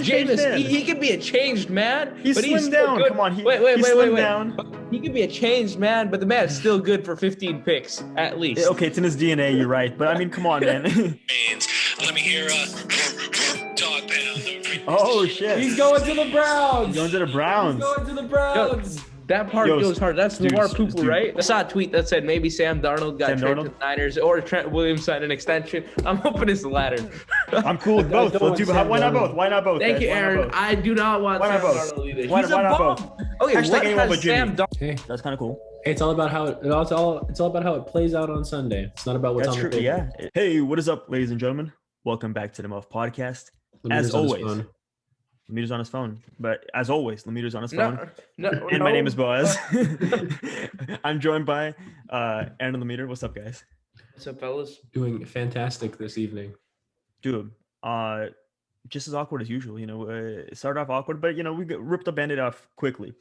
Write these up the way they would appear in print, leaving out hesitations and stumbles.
changed Jameis, man. he could be a changed man. He's but slimmed down. Come on, wait. down. He could be a changed man, but the man is still good for 15 picks at least. Okay, it's in his DNA. You're right, but I mean, come on, man. Let me hear dog pound. Oh shit. He's going to the Browns. He's going to the Browns. He's going to the Browns. Yo, that part goes hard. That's Lamar Pooper, dude. right? I saw a tweet that said maybe Sam Darnold got traded to the Niners or Trent Williams signed an extension. I'm hoping it's the latter. I'm cool with both. Why not both? Why not both? Thank you, Why not Aaron. both? I do not want Why Sam not both? Darnold either. Why He's a not bum. both? Okay, Hashtag what ain't one has but Jimmy. Sam Darnold? Hey, That's kind of cool. it's all about how it's all about how it plays out on Sunday. It's not about what's That's on the true. paper. Yeah. Hey, what is up, ladies and gentlemen? Welcome back to the Muffed Podcast. As always, Lemeter's on his phone, but as always, Lemeter's on his phone. And my name is Boaz. I'm joined by Aaron and Lemeter. What's up, guys? What's up, fellas? Doing fantastic this evening. Dude, just as awkward as usual. You know, it started off awkward, but you know, we ripped the Band-Aid off quickly.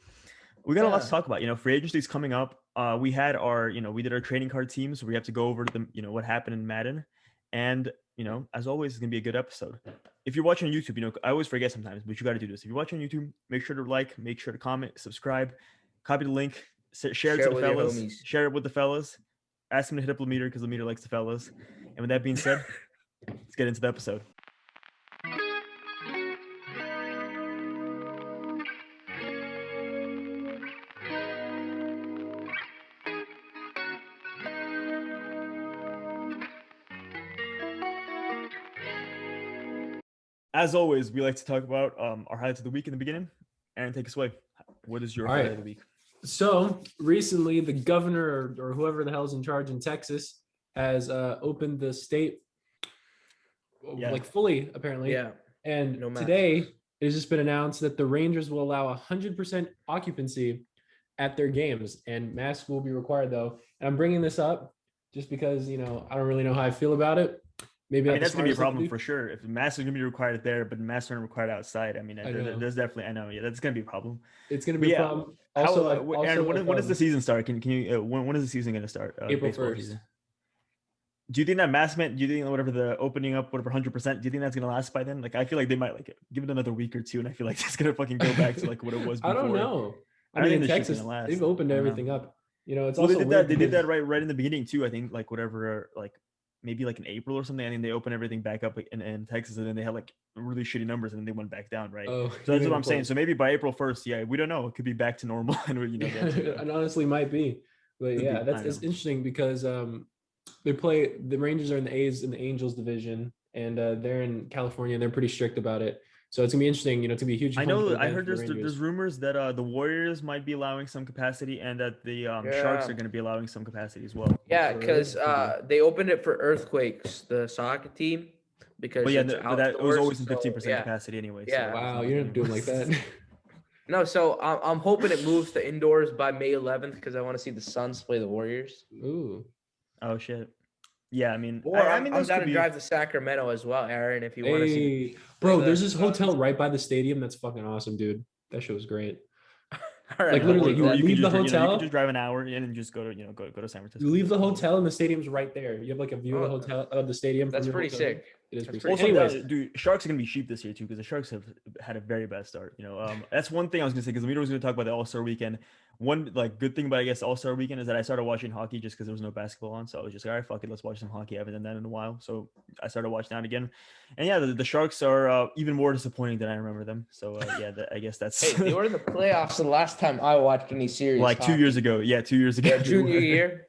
We got a lot to talk about. You know, free agency's coming up. We had our, we did our trading card teams. So we have to go over the, what happened in Madden, and as always, it's gonna be a good episode. If you're watching on YouTube, I always forget sometimes, but you got to do this. If you're watching on YouTube, make sure to like, make sure to comment, subscribe, copy the link, share it to the fellas, share it with the fellas. Ask them to hit up Lemeter because Lemeter likes the fellas. And with that being said, let's get into the episode. As always, we like to talk about our highlights of the week in the beginning. Aaron, take us away. What is your highlight of the week? So recently, the governor or whoever the hell's in charge in Texas has opened the state like fully, apparently. Yeah. And today, it has just been announced that the Rangers will allow 100% occupancy at their games, and masks will be required though. And I'm bringing this up just because I don't really know how I feel about it. Maybe that's gonna be a problem for sure. If masks are gonna be required there, but masks aren't required outside, there's definitely that's gonna be a problem. It's gonna be a problem. Aaron, when does the season start? Can you when is the season gonna start? April 1st. Do you think that mask meant? Do you think whatever the opening up, whatever 100%? Do you think that's gonna last by then? Like, I feel like they might give it another week or two, and I feel like it's gonna fucking go back to like what it was before. I don't know. I mean, in Texas, they've opened everything up. It's also they did that right in the beginning too. I think like whatever maybe like in April or something. I think they opened everything back up in Texas, and then they had like really shitty numbers, and then they went back down, right? Oh, so that's what I'm saying. So maybe by April 1st, we don't know. It could be back to normal, and it honestly might be. But yeah, that's interesting because the Rangers are in the A's and the Angels division, and they're in California, and they're pretty strict about it. So it's gonna be interesting. It's gonna be a huge. I heard there's rumors that the Warriors might be allowing some capacity, and that the Sharks are gonna be allowing some capacity as well. Yeah, because they opened it for Earthquakes, the soccer team, because that was always in 15% capacity anyway. Yeah. So wow, you're not doing like that. No, so I'm hoping it moves to indoors by May 11th because I want to see the Suns play the Warriors. Ooh. Oh shit. Yeah, I mean, I'm down to drive to Sacramento as well, Aaron. If you want to see, bro, there's this hotel right by the stadium that's fucking awesome, dude. That shit was great. All right, like literally, you leave the hotel. You can just drive an hour in and just go to San Francisco. You leave the hotel and the stadium's right there. You have like a view of the hotel of the stadium. That's pretty sick. It is pretty sick. Also, anyways, dude, Sharks are gonna be cheap this year too because the Sharks have had a very bad start. That's one thing I was gonna say because Lemeter was gonna talk about the All-Star weekend. One good thing about All-Star weekend is that I started watching hockey just because there was no basketball on, so I was just like, all right, fuck it, let's watch some hockey. I haven't done that in a while, so I started watching that again. And yeah, the Sharks are even more disappointing than I remember them. So I guess that's. Hey, they were in the playoffs the last time I watched any series. Like hockey. 2 years ago. Yeah, 2 years ago. Yeah, junior year.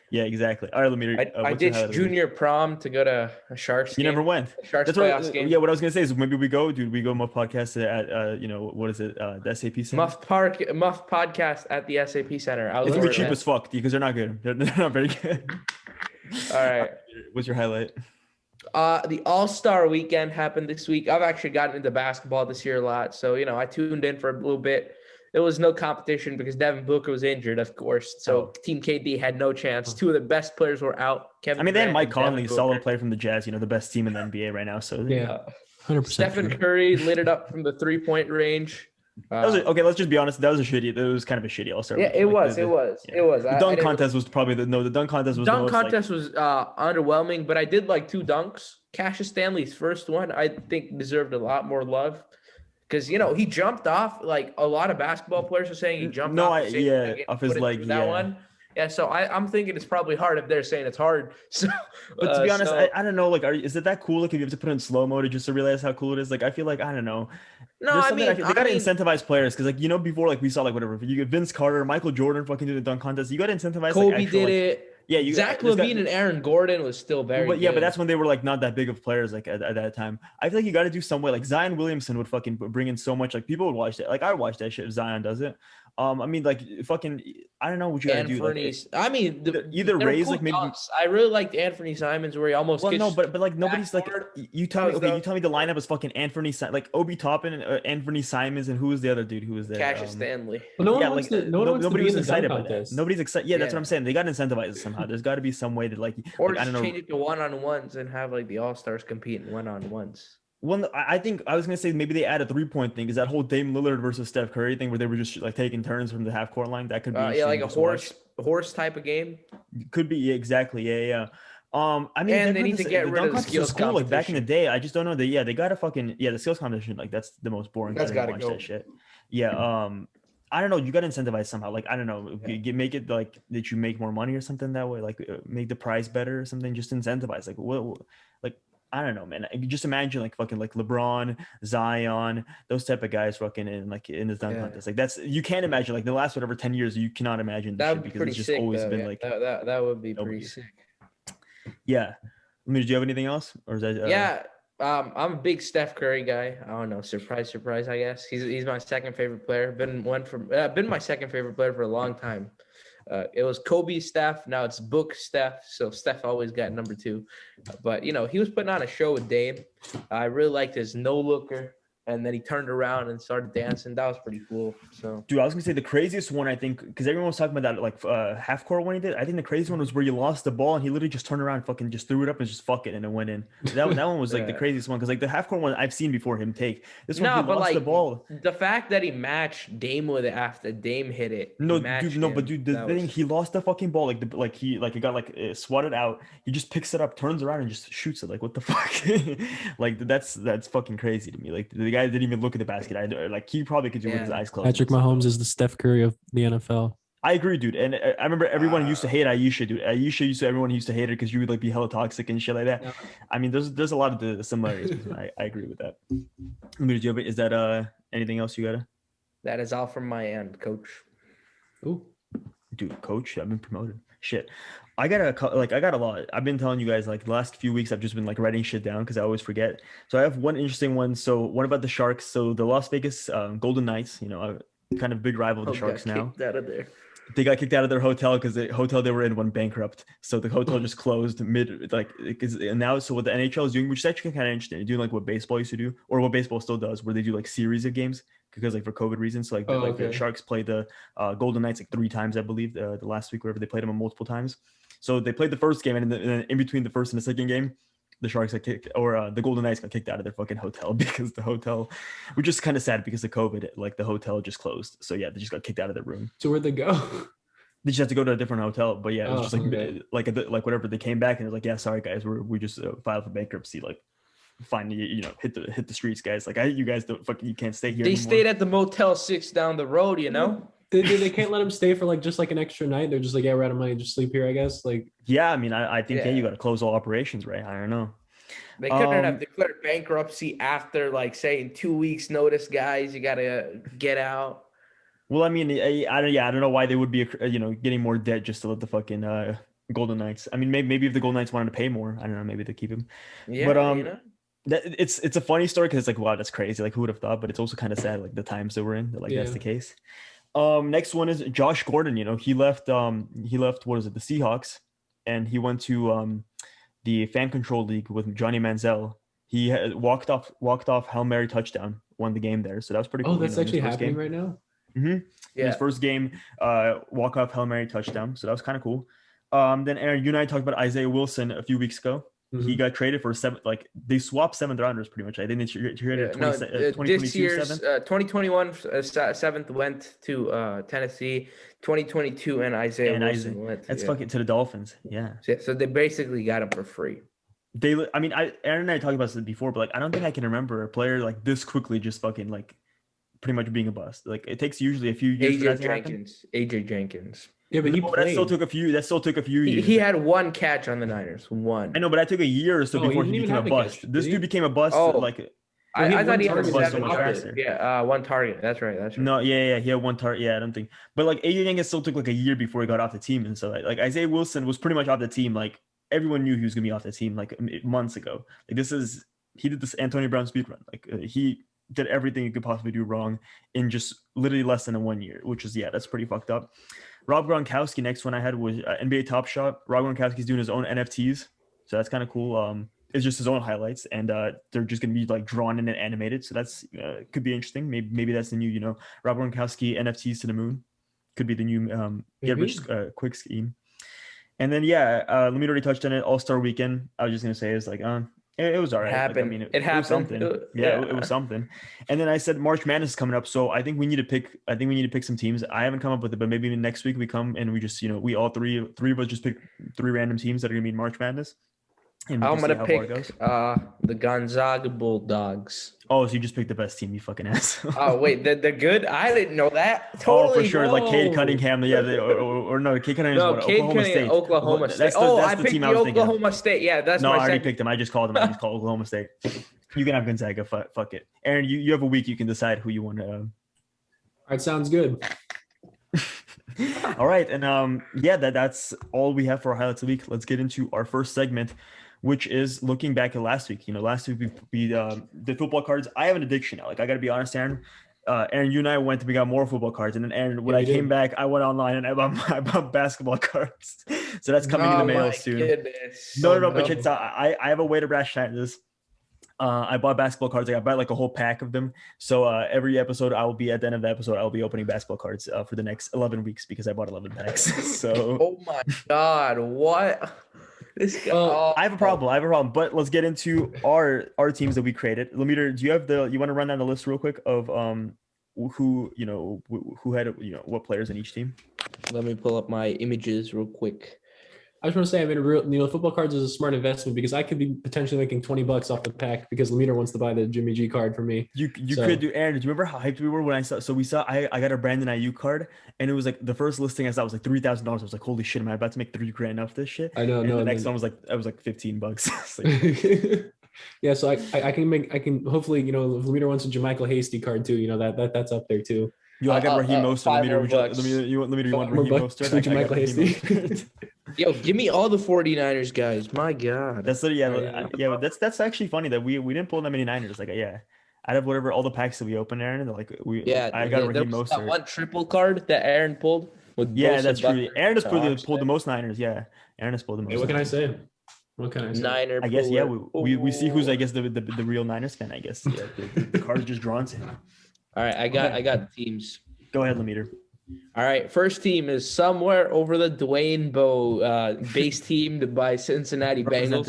Yeah, exactly. All right, Lemeter. I ditched junior prom to go to a Sharks game. You never went. Sharks playoffs game. Yeah, what I was gonna say is maybe we go, dude. We go Muffed Podcast at what is it? The SAP Center. Muffed Podcast at the SAP Center. It's gonna be cheap as fuck because they're not good. They're not very good. All right. What's your highlight? The All-Star weekend happened this week. I've actually gotten into basketball this year a lot, so I tuned in for a little bit. There was no competition because Devin Booker was injured, of course. So Team KD had no chance. Two of the best players were out. They had Mike Conley, solid player from the Jazz, the best team in the NBA right now. So yeah, 100%. Stephen Curry lit it up from the 3-point range. Okay, let's just be honest. That was kind of a shitty All-Star. Yeah, it was. It was. The dunk contest was probably the dunk contest was underwhelming, but I did like two dunks. Cassius Stanley's first one, I think, deserved a lot more love. Because he jumped off. Like a lot of basketball players are saying, he jumped off. Off his leg. That one. Yeah, so I'm thinking it's probably hard if they're saying it's hard. So, but to be honest, I don't know. Like, is it that cool? Like, if you have to put it in slow mode just to realize how cool it is? Like, I feel like I don't know. No, they gotta incentivize players because, like, before, like, we saw like whatever you get Vince Carter, Michael Jordan fucking do the dunk contest. You gotta incentivize. Kobe like, actual, did it. Yeah, Zach LaVine and Aaron Gordon was still very. But good. that's when they were like not that big of players like at that time. I feel like you got to do some way. Like Zion Williamson would fucking bring in so much. Like people would watch that. Like I would watch that shit if Zion does it. I mean, like fucking, I don't know what you gotta do. Like, I mean, either raise cool like maybe. dunks. I really liked Anthony Simons where he almost. Well, no, but like nobody's like you tell me. Okay, you tell me the lineup is fucking Anthony, like Obi Toppin, Anthony Simons, and who was the other dude who was there? Cassius Stanley. Well, nobody was excited about that. Nobody's excited. Yeah, that's what I'm saying. They got to incentivize it somehow. There's got to be some way to like, or I don't know, change it to one-on-ones and have like the All-Stars compete in one-on-ones. Well, I think I was gonna say maybe they add a 3-point thing. Is that whole Dame Lillard versus Steph Curry thing where they were just like taking turns from the half court line? That could be like a horse type of game. Could be exactly, yeah. I mean, and they need to get rid of the skills competition. Like back in the day, I just don't know that. Yeah, they got to fucking the skills competition. Like that's the most boring. That's got to go. That shit. Yeah. I don't know. You got to incentivize somehow. Like I don't know, make it like that you make more money or something that way. Like make the price better or something. Just incentivize. Like what like. I don't know, man. I can just imagine like fucking like LeBron, Zion, those type of guys fucking in the dunk contest. Like that's you can't imagine like the last 10 years you cannot imagine that would be because pretty it's just sick, always though. been like that would be pretty sick. Yeah. I mean, do you have anything else or is that I'm a big Steph Curry guy. I don't know, surprise, I guess. He's my second favorite player. Been my second favorite player for a long time. It was Kobe Steph. Now it's Book Steph. So Steph always got number 2. But, he was putting on a show with Dame. I really liked his no-looker. And then he turned around and started dancing. That was pretty cool. So, dude, I was gonna say the craziest one I think because everyone was talking about that like half court when he did. I think the craziest one was where you lost the ball and he literally just turned around, and fucking just threw it up and just fuck it and it went in. That one was like the craziest one because like the half court one I've seen before him take. This one he lost the ball. The fact that he matched Dame with it after Dame hit it. The thing he lost the fucking ball it got swatted out. He just picks it up, turns around and just shoots it. Like what the fuck? Like that's fucking crazy to me. Like the guy didn't even look at the basket. He probably could do it with his eyes closed. Patrick Mahomes is the Steph Curry of the NFL. I agree, dude. And I remember everyone used to hate Ayesha, dude. Everyone used to hate her because you would like be hella toxic and shit like that. Yeah. I mean, there's a lot of the similarities. I agree with that. Is that anything else you gotta? That is all from my end, Coach. Ooh, dude, Coach, I've been promoted. Shit. I got a lot. I've been telling you guys like the last few weeks I've just been like writing shit down because I always forget. So I have one interesting one. So one about the Sharks. So the Las Vegas Golden Knights, kind of big rival of the Sharks now. Out of there. They got kicked out of their hotel because the hotel they were in went bankrupt. So the hotel just closed so what the NHL is doing, which is actually kind of interesting, doing like what baseball used to do or what baseball still does, where they do like series of games because like for COVID reasons. So the Sharks played the Golden Knights like 3 times, I believe, the last week, wherever they played them multiple times. So they played the first game, and then in between the first and the second game, the Sharks got kicked, or the Golden Knights got kicked out of their fucking hotel because the hotel, which is kind of sad because of COVID, like the hotel just closed. So yeah, they just got kicked out of their room. So where'd they go? They just had to go to a different hotel. But yeah, it was like whatever. They came back and it was like, yeah, sorry guys, we just filed for bankruptcy. Like, fine, hit the streets, guys. Like you guys don't fucking, you can't stay here. They stayed at the Motel 6 down the road, They can't let them stay for like just like an extra night. They're just like, yeah, we're out of money, just sleep here, I guess. Like, yeah, I mean, I think you got to close all operations, right? I don't know. They couldn't have declared bankruptcy after like saying 2 weeks notice, guys. You got to get out. Well, I mean, I don't know why they would be, getting more debt just to let the fucking Golden Knights. I mean, maybe if the Golden Knights wanted to pay more, I don't know, maybe they keep him. Yeah, but it's a funny story because it's like, wow, that's crazy. Like, who would have thought? But it's also kind of sad, like the times that we're in. That, that's the case. Next one is Josh Gordon. He left what is it, the Seahawks, and he went to the Fan Control League with Johnny Manziel. He had walked off Hail Mary touchdown, won the game there. So that was pretty cool. Oh, that's actually happening right now. Mm-hmm. Yeah. His first game, walk off Hail Mary touchdown. So that was kind of cool. Then Aaron, you and I talked about Isaiah Wilson a few weeks ago. Mm-hmm. He got traded for they swapped 7th rounders pretty much. I think they traded 2022 this year's 7th. 2021 7th went to Tennessee. 2022 and Isaiah Wilson went. That's fucking to the Dolphins. Yeah. So they basically got him for free. I mean, Aaron and I talked about this before, but like, I don't think I can remember a player like this quickly just fucking like pretty much being a bust. Like, it takes usually a few years for that to happen. AJ Jenkins. Yeah, but he No, but that played. still took a few. That still took a few years. He had one catch on the Niners. One. I know, but that took a year or so Oh, he before didn't he even became a have a bust. catch, This did he? dude became a bust. Oh. Like, I had thought one he had target so seven much targets. faster. Yeah, one target. That's right. no, yeah, he had one target. Yeah, I don't think. But like, AJ Jenkins still took like a year before he got off the team, and so like Isaiah Wilson was pretty much off the team. Like, everyone knew he was gonna be off the team like months ago. Like, he did this Antonio Brown speed run. Like, he did everything he could possibly do wrong in just literally less than 1 year, which is, yeah, that's pretty fucked up. Rob Gronkowski, next one I had was NBA Top Shot. Rob Gronkowski's doing his own NFTs, so that's kind of cool. It's just his own highlights, and they're just gonna be like drawn in and animated. So that's could be interesting. Maybe that's the new, Rob Gronkowski NFTs to the moon. Could be the new get rich quick scheme. And then let me already touched on it. All-Star Weekend. I was just gonna say it's like it was all right. Happened. Like, I mean, it happened. Was something. It was something. And then I said March Madness is coming up, so I think we need to pick some teams. I haven't come up with it, but maybe next week we come and we just we all three of us just pick 3 random teams that are gonna be in March Madness. And I'm gonna pick the Gonzaga Bulldogs. Oh, so you just picked the best team, you fucking ass. Oh wait, they're good. I didn't know that. Totally. Oh, for sure, like Cade Cunningham. Yeah, or no, Cade Cunningham. No, Cade Cunningham, Oklahoma State. That's I picked the Oklahoma State. Yeah, that's no. My I already second. picked him. I just called him. I just called Oklahoma State. You can have Gonzaga. Fuck it, Aaron. You have a week. You can decide who you want to. All right, sounds good. All right, and that's all we have for our highlights of the week. Let's get into our first segment, which is looking back at last week. Last week we did football cards. I have an addiction now. Like, I got to be honest, Aaron. Aaron, you and I we got more football cards. And then Aaron, when I came back, I went online and I bought basketball cards. So that's coming in the mail soon. Goodness. No, but it's, I have a way to rationalize this. I bought basketball cards. I bought like a whole pack of them. So every episode, at the end of the episode, I'll be opening basketball cards for the next 11 weeks because I bought 11 packs. So. Oh my God, what? This guy, I have a problem, but let's get into our teams that we created. Lemire, do you have you want to run down the list real quick of who had what players in each team? Let me pull up my images real quick. I just want to say, I mean, football cards is a smart investment because I could be potentially making $20 off the pack because Lemire wants to buy the Jimmy G card for me. You could do. Aaron, do you remember how hyped we were when I saw? So I got a Brandon Ayuk card, and it was like the first listing I saw was like $3,000. I was like, holy shit, am I about to make $3,000 off this shit? I know. And no, the next one was like $15. Yeah, so I can hopefully if Lemire wants a Jermichael Hasty card too. That's up there too. Yo, I got Raheem Mostert. You want Raheem Mostert? Yo, give me all the 49ers guys. My God. That's that's actually funny that we didn't pull that many Niners. Like, yeah, out of whatever all the packs that we opened, Aaron, like I got Raheem Mostert. One triple card that Aaron pulled. That's true. Aaron has pulled the most Niners. Yeah, Aaron has pulled the most. Hey, what can I say? What can I say? Niner. I guess we see who's the real Niners fan. I guess the card's just drawn to him. All right, I got the teams. Go ahead, Lemire. All right, first team is somewhere over the Dwayne Bowe base team by Cincinnati Bengals.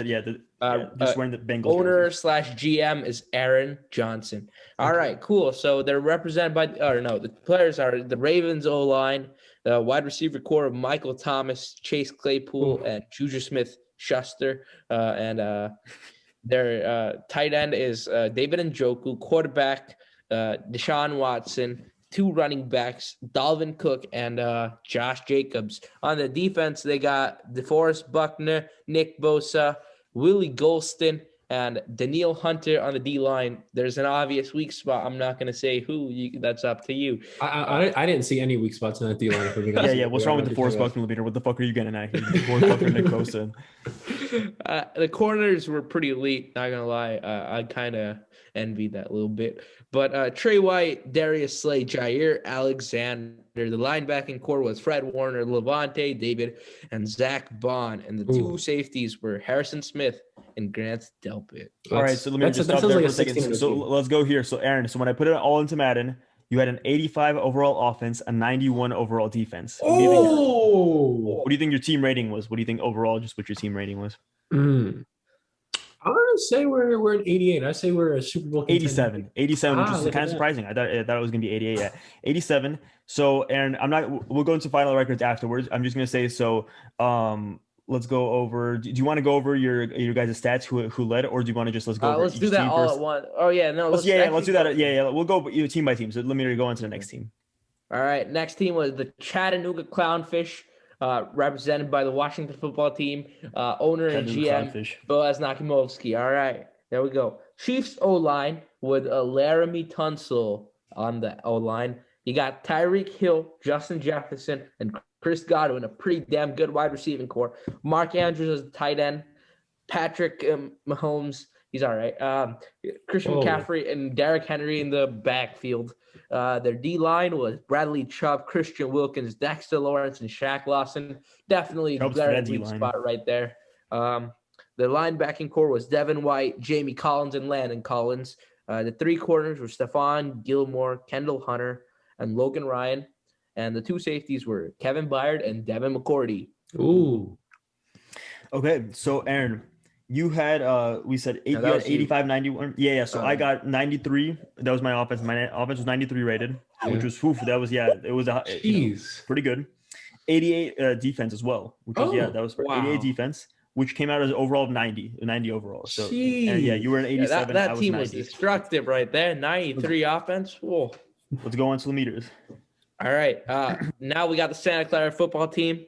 Just wearing the Bengals. Owner / GM is Aaron Johnson. All right, cool. So they're represented by, the players are the Ravens O-line, the wide receiver core of Michael Thomas, Chase Claypool, and Juju Smith-Schuster. And their tight end is David Njoku, quarterback Deshaun Watson, 2 running backs, Dalvin Cook and Josh Jacobs. On the defense, they got DeForest Buckner, Nick Bosa, Willie Golston, and Daniil Hunter on the D-line. There's an obvious weak spot. I'm not going to say who. That's up to you. I didn't see any weak spots in that D-line. Yeah. What's wrong with DeForest Buckner, Lemire? What the fuck are you getting at here? DeForest Buckner, Nick Bosa. The corners were pretty elite, not going to lie. I kind of envied that a little bit. But Trey White, Darius Slay, Jair Alexander. The linebacking core was Fred Warner, Levante David, and Zach Bond. And the 2 safeties were Harrison Smith and Grant Delpit. All right, so let me just stop there for a second. So let's go here. So Aaron, so when I put it all into Madden, you had an 85 overall offense, a 91 overall defense. What do you think your team rating was? What do you think overall, just what your team rating was? I don't say we're an 88. I say we're a Super Bowl contender. 87, which is kind of surprising. I thought it was going to be 88. Yeah, 87. So, Aaron, we'll go into final records afterwards. I'm just going to say, so let's go over. Do you want to go over your guys' stats? Who led, or do you want to let's go over Let's each do that team all first? at once. Oh yeah, no. Let's do that. Yeah. We'll go team by team. So let me go on to the next team. All right. Next team was the Chattanooga Clownfish, represented by the Washington football team, owner and GM Clownfish. Boaz Nakimovsky. All right. There we go. Chiefs O-line with Laramie Tunsil on the O-line. You got Tyreek Hill, Justin Jefferson, and Chris Godwin, a pretty damn good wide receiving core. Mark Andrews as the tight end. Patrick Mahomes, he's all right. Christian McCaffrey and Derrick Henry in the backfield. Their D-line was Bradley Chubb, Christian Wilkins, Dexter Lawrence, and Shaq Lawson. Definitely their weak spot right there. The linebacking core was Devin White, Jamie Collins, and Landon Collins. The three corners were Stephon Gilmore, Kendall Hunter, and Logan Ryan. And the two safeties were Kevin Byard and Devin McCourty. Ooh. Okay, so Aaron, you had we said 85, 91. Yeah. So I got 93. That was my offense. My offense was 93 rated, which was that was it was pretty good. 88 defense as well, which was that was 88 defense, which came out as overall of 90 overall. So and you were an 87. That team was destructive right there. 93 offense. Whoa. Let's go on to the meters. All right. Now we got the Santa Clara football team,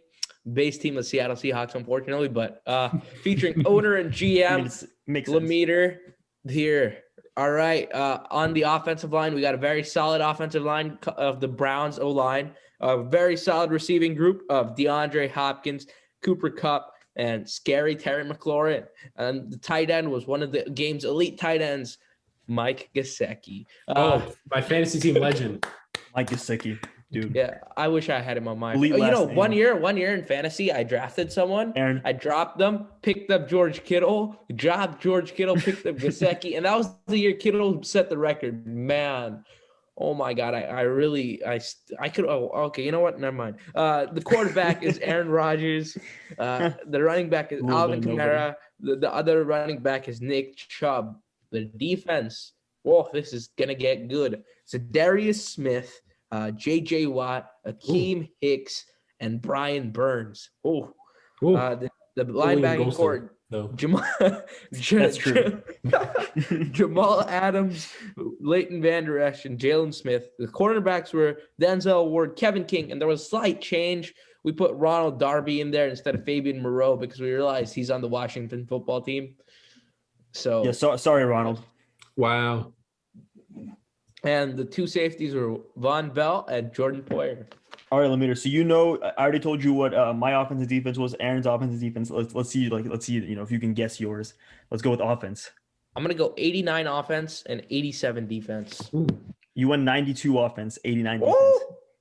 base team of Seattle Seahawks, unfortunately, but featuring owner and GM Lemeter here. All right. On the offensive line, we got a very solid offensive line of the Browns O-line, a very solid receiving group of DeAndre Hopkins, Cooper Kupp, and scary Terry McLaurin. And the tight end was one of the game's elite tight ends, Mike Gesicki. My fantasy team legend. Mike Gesicki, dude. Yeah, I wish I had him on my. One year in fantasy, I drafted someone. Aaron. I dropped them, picked up George Kittle, picked up Gesicki, and that was the year Kittle set the record. Man, oh my God, I could. Oh, okay, you know what? Never mind. The quarterback is Aaron Rodgers. The running back is Alvin Kamara. The other running back is Nick Chubb. The defense. Whoa, this is gonna get good. So Darius Smith, J.J. Watt, Akeem Hicks, and Brian Burns. The linebacking core. Jamal, That's true. Jamal Adams, Leighton Vander Esch, and Jalen Smith. The cornerbacks were Denzel Ward, Kevin King, and there was a slight change. We put Ronald Darby in there instead of Fabian Moreau because we realized he's on the Washington football team. So yeah, sorry, Ronald. Wow. And the two safeties were Von Bell and Jordan Poyer. All right, Lemeter. So I already told you what my offensive defense was. Aaron's offensive defense. Let's see. If you can guess yours. Let's go with offense. I'm gonna go 89 offense and 87 defense. Ooh. You went 92 offense, 89 defense.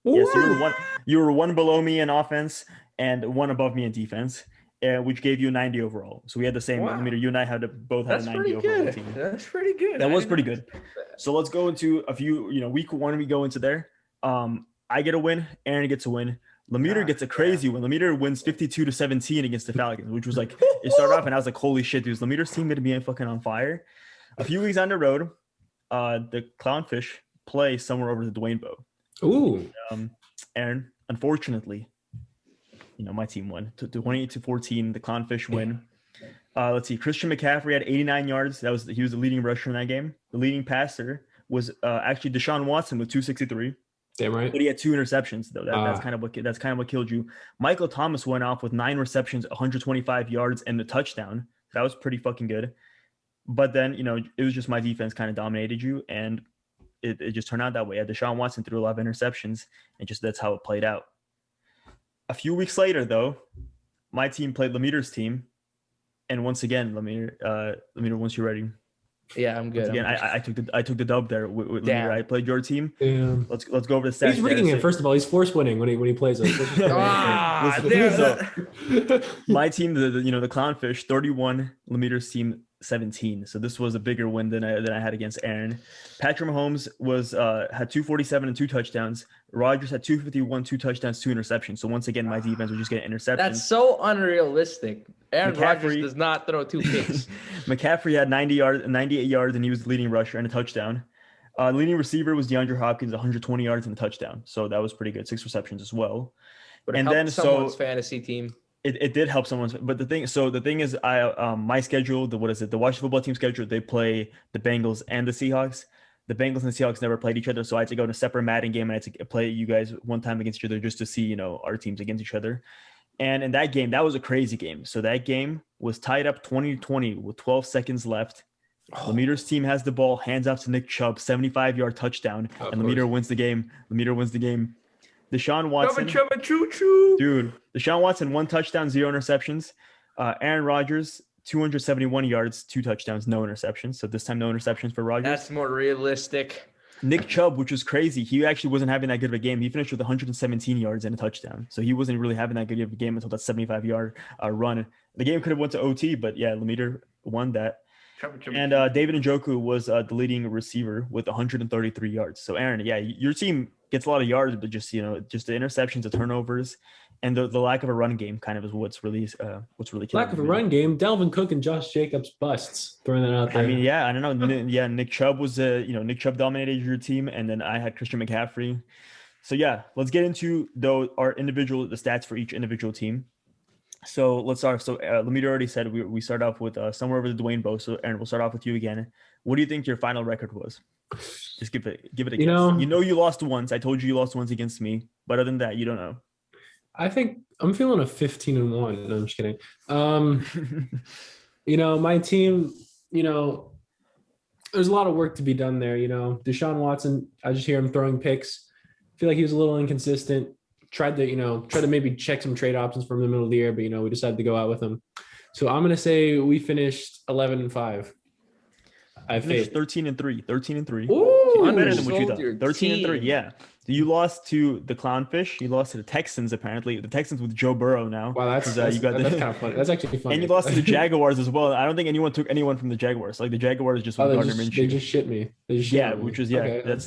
Yes, you were one below me in offense and one above me in defense, which gave you 90 overall. So we had the same. Wow. Lemeter, you and I both had a 90 overall team. That's pretty good. That was pretty good. So let's go into a few. Week one we go into there. I get a win. Aaron gets a win. Lemeter gets a crazy win. Lemeter wins 52-17 against the Falcons, which was like, it started off and I was like, holy shit, dude. Lemeter's team going to be fucking on fire. A few weeks on the road, the Clownfish play somewhere over to Dwayne Bowe. Ooh. Aaron, unfortunately, my team won. 28-14, the Clownfish win. Let's see. Christian McCaffrey had 89 yards. He was the leading rusher in that game. The leading passer was actually Deshaun Watson with 263. Damn right. But he had 2 interceptions though. That's kind of what killed you. Michael Thomas went off with 9 receptions, 125 yards, and a touchdown. That was pretty fucking good. But then it was just my defense kind of dominated you, and it just turned out that way. Deshaun Watson threw a lot of interceptions, and just that's how it played out. A few weeks later, though, my team played Lemeter's team, and once again, Lemeter, once you're ready. Yeah, I'm good. Again, I took the dub there with Lemeter. I played your team. Damn. Let's go over the stats. He's rigging it. First of all, he's force winning when he plays us. My team, the Clownfish, 31. Lemeter's team, 17. So this was a bigger win than I had against Aaron. Patrick Mahomes had 247 and 2 touchdowns. Rodgers had 251, 2 touchdowns, 2 interceptions. So once again, my defense was just getting interceptions. That's so unrealistic. Aaron Rodgers does not throw 2 picks. McCaffrey had 98 yards, and he was the leading rusher and a touchdown. Leading receiver was DeAndre Hopkins, 120 yards and a touchdown. So that was pretty good. 6 receptions as well. But and then someone's fantasy team. It did help someone's, but the thing is, my schedule, the Washington football team schedule, they play the Bengals and the Seahawks. The Bengals and the Seahawks never played each other, so I had to go to a separate Madden game and I had to play you guys one time against each other just to see, our teams against each other. And in that game, that was a crazy game. So that game was tied up 20-20 with 12 seconds left. Lemeter's team has the ball, hands off to Nick Chubb, 75-yard touchdown, and Lemeter wins the game. Deshaun Watson, dude. Deshaun Watson, 1 touchdown, 0 interceptions. Aaron Rodgers, 271 yards, 2 touchdowns, no interceptions. So this time, no interceptions for Rodgers. That's more realistic. Nick Chubb, which was crazy. He actually wasn't having that good of a game. He finished with 117 yards and a touchdown. So he wasn't really having that good of a game until that 75-yard run. The game could have went to OT, but yeah, Lemeter won that. And David Njoku was the leading receiver with 133 yards. So Aaron, yeah, your team gets a lot of yards, but just the interceptions, the turnovers, and the lack of a run game kind of is what's really killing. Lack of a run game. Dalvin Cook and Josh Jacobs busts. Throwing that out there. I mean, yeah, I don't know. Yeah, Nick Chubb was Nick Chubb dominated your team, and then I had Christian McCaffrey. So yeah, let's get into the stats for each individual team. So let's start. So Lemeter already said we start off with somewhere over the Dwayne Bowe. So Aaron, we'll start off with you again. What do you think your final record was? Just give it a guess. You lost once. I told you lost once against me, but other than that, you don't know. I think I'm feeling a 15-1. No, I'm just kidding. My team, there's a lot of work to be done there. Deshaun Watson, I just hear him throwing picks. I feel like he was a little inconsistent. Tried to maybe check some trade options from the middle of the year, but we decided to go out with him. So I'm gonna say we finished 11-5. I finished 13-3. 13-3. Ooh, better than what you thought. 13-3. Yeah. You lost to the Clownfish. You lost to the Texans. Apparently, the Texans with Joe Burrow now. Wow, that's kind of funny. That's actually funny. And you lost to the Jaguars as well. I don't think anyone took anyone from the Jaguars. Like the Jaguars just with Gardner Minshew. They just shit me. Which was okay, that's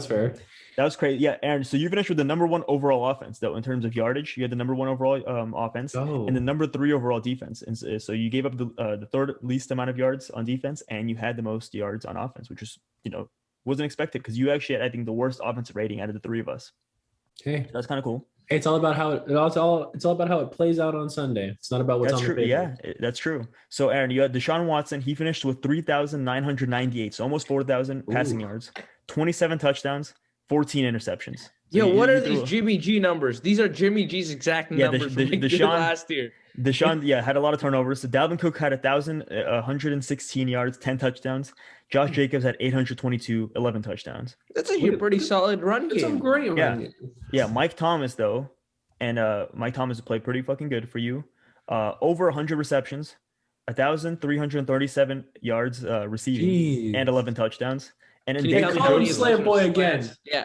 fair. That was crazy. Yeah, Aaron. So you finished with the number 1 overall offense, though, in terms of yardage. You had the number 1 overall offense and the number 3 overall defense. And so you gave up the third least amount of yards on defense, and you had the most yards on offense, which is wasn't expected because you actually had, I think, the worst offensive rating out of the 3 of us. Hey, so that's kind of cool. It's all about how it's all about how it plays out on Sunday. It's not about what's on the paper. Yeah, that's true. So Aaron, you had Deshaun Watson. He finished with 3,998, so almost 4,000 passing yards, 27 touchdowns. 14 interceptions. So what are these Jimmy G numbers? These are Jimmy G's exact numbers from last year. Deshaun, had a lot of turnovers. So Dalvin Cook had 1,116 yards, 10 touchdowns. Josh Jacobs had 822, 11 touchdowns. That's actually a pretty solid run game. That's a great run game. Yeah, Mike Thomas, though, and Mike Thomas played pretty fucking good for you. Over 100 receptions, 1,337 yards receiving, and 11 touchdowns. And then David Slayer Boy again. Yeah,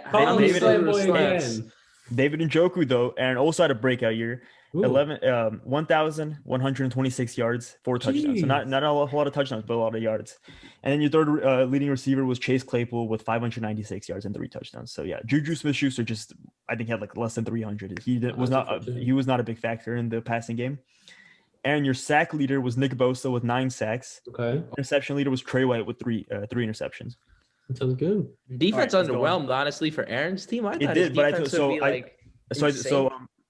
David Njoku, though, and also had a breakout year. 1,126 yards, 4 touchdowns. So not a whole lot of touchdowns, but a lot of yards. And then your third leading receiver was Chase Claypool with 596 yards and 3 touchdowns. So yeah, Juju Smith-Schuster I think had like less than 300. He was not a big factor in the passing game. And your sack leader was Nick Bosa with 9 sacks. Okay. Interception leader was Trey White with 3 interceptions. That sounds good. Defense underwhelmed, honestly, for Aaron's team. I thought it did,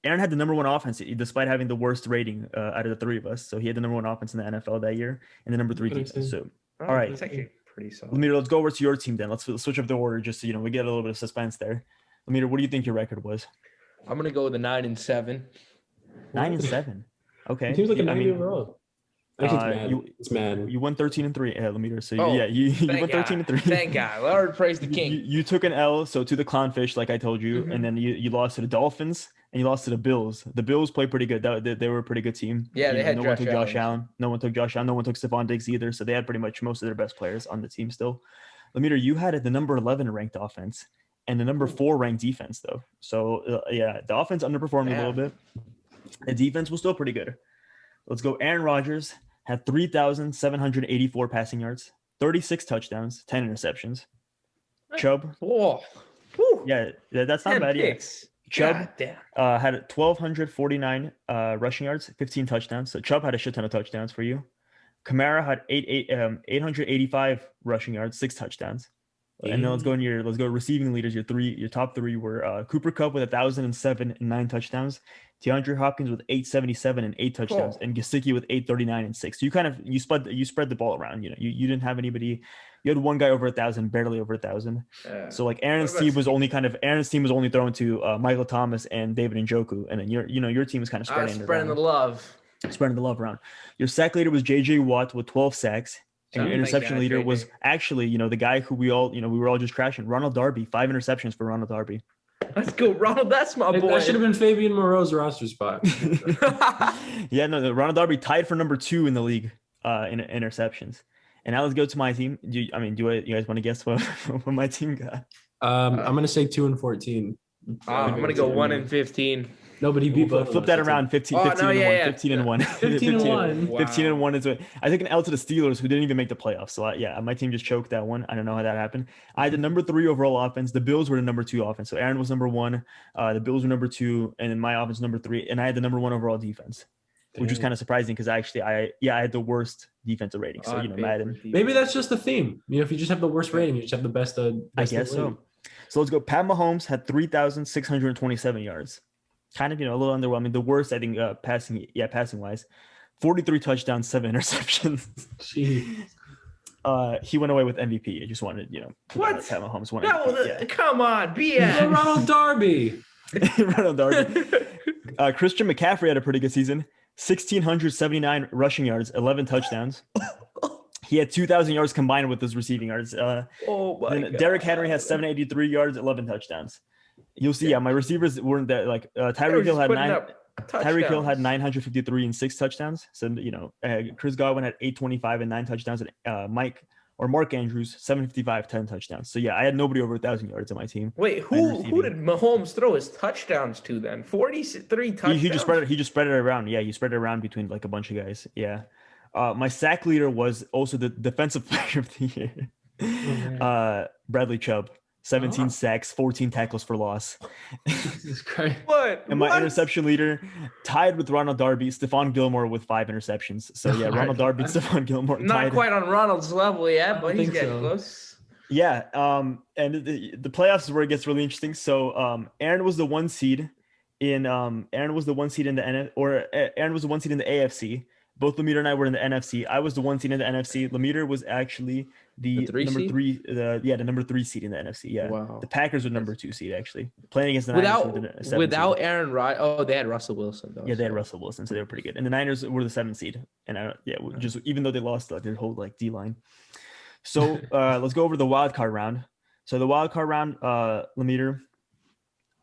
Aaron had the number 1 offense despite having the worst rating out of the 3 of us. So he had the number 1 offense in the NFL that year and the number 3 defense. So all right, it's actually pretty solid. Lemeter, let's go over to your team then. Let's switch up the order just so we get a little bit of suspense there. Lemeter, what do you think your record was? I'm gonna go with a 9-7. 9-7. Okay. It seems like a 90 overall. It's mad. You won 13-3, Lemeter. So you won 13-3. Thank God. Lord praise the King. You took an L, so to the Clownfish, like I told you, and then you lost to the Dolphins and you lost to the Bills. The Bills played pretty good. They were a pretty good team. Yeah, they had no one took Josh Allen. No one took Josh Allen. No one took Stephon Diggs either. So they had pretty much most of their best players on the team still. Lemeter, you had the number 11 ranked offense and the number 4 ranked defense though. So the offense underperformed a little bit. The defense was still pretty good. Let's go. Aaron Rodgers had 3,784 passing yards, 36 touchdowns, 10 interceptions. Chubb. Whoa. Yeah, that's not bad. Picks. Chubb had 1,249 rushing yards, 15 touchdowns. So Chubb had a shit ton of touchdowns for you. Kamara had 885 rushing yards, 6 touchdowns. And then let's go receiving leaders. Your top 3 were Cooper Kupp with 1,007 and 9 touchdowns. DeAndre Hopkins with 877 and 8 touchdowns, and Gesicki with 839 and 6. So you spread the ball around. You didn't have anybody. You had one guy over 1,000, barely over 1,000. So like Aaron's team was only thrown to Michael Thomas and David Njoku, and then your team was kind of spreading the love around. Your sack leader was J.J. Watt with 12 sacks. And your interception leader was actually, the guy who we were all just trashing, Ronald Darby. 5 interceptions for Ronald Darby. Let's go, Ronald. That's my boy. That should have been Fabian Moreau's roster spot. Ronald Darby tied for number 2 in the league in interceptions. And now let's go to my team. Do you guys want to guess what my team got? I'm gonna say 2-14. I'm gonna go 1-15. Nobody beat both. Flip that around. 15 and 1. 15 and 1. Wow. 15 and 1 is what I took an L to the Steelers, who didn't even make the playoffs. So my team just choked that one. I don't know how that happened. I had the number 3 overall offense. The Bills were the number 2 offense. So Aaron was number 1. The Bills were number 2, and then my offense was number 3. And I had the number 1 overall defense, which was kind of surprising because actually I had the worst defensive rating. So Madden. Maybe that's just the theme. If you just have the worst rating, you just have the best. I guess so. So let's go. Pat Mahomes had 3,627 yards. Kind of, a little underwhelming. The worst, I think, passing wise. 43 touchdowns, 7 interceptions. Jeez. He went away with MVP. I just wanted, what? Pat Mahomes won. Come on, BS. Ronald Darby. Ronald Darby. Christian McCaffrey had a pretty good season. 1,679 rushing yards, 11 touchdowns. He had 2,000 yards combined with his receiving yards. Oh my God. Derrick Henry has 783 yards, 11 touchdowns. You'll see. My receivers weren't that like Tyreek Hill had 953 and 6 touchdowns. So Chris Godwin had 825 and 9 touchdowns, and Mark Andrews 755, 10 touchdowns. So I had nobody over 1,000 yards on my team. Wait, who did Mahomes throw his touchdowns to then? 43 touchdowns. He just spread it around. Yeah, he spread it around between like a bunch of guys. Yeah. My sack leader was also the defensive player of the year. Bradley Chubb. 17 sacks, 14 tackles for loss. Jesus Christ. What? And my interception leader tied with Ronald Darby, Stephon Gilmore with 5 interceptions. So Ronald Darby and Stephon Gilmore. Not quite on Ronald's level yet, but he's getting close. Yeah. And the playoffs is where it gets really interesting. So Aaron was the 1 seed in the AFC. Both Lemire and I were in the NFC. I was the 1 seed in the NFC. Lemire was actually the number 3, the number 3 seed in the NFC. Yeah, wow. The Packers were number 2 seed actually, playing against the Niners. Without Aaron Rodgers. Oh, they had Russell Wilson though. Yeah, they had Russell Wilson, so they were pretty good. And the Niners were the 7th seed, and just even though they lost their whole D line. So let's go over the wild card round. So the wild card round, Lemire.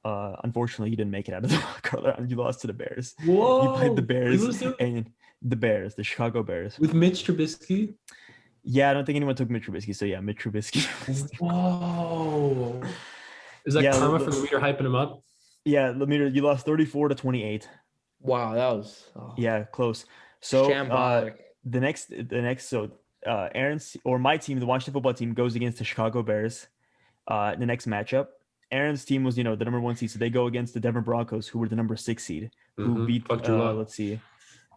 Unfortunately, you didn't make it out of the wild card round. You lost to the Bears. Whoa! You played the Bears the Chicago Bears with Mitch Trubisky. Yeah, I don't think anyone took Mitch Trubisky. So Mitch Trubisky. Whoa! Is that karma for Lemire hyping him up? Yeah, Lemire, you lost 34-28. Wow, that was close. So shambolic. Aaron's or my team, the Washington football team, goes against the Chicago Bears. The next matchup. Aaron's team was the number 1 seed, so they go against the Denver Broncos, who were the number 6 seed, who beat let's see.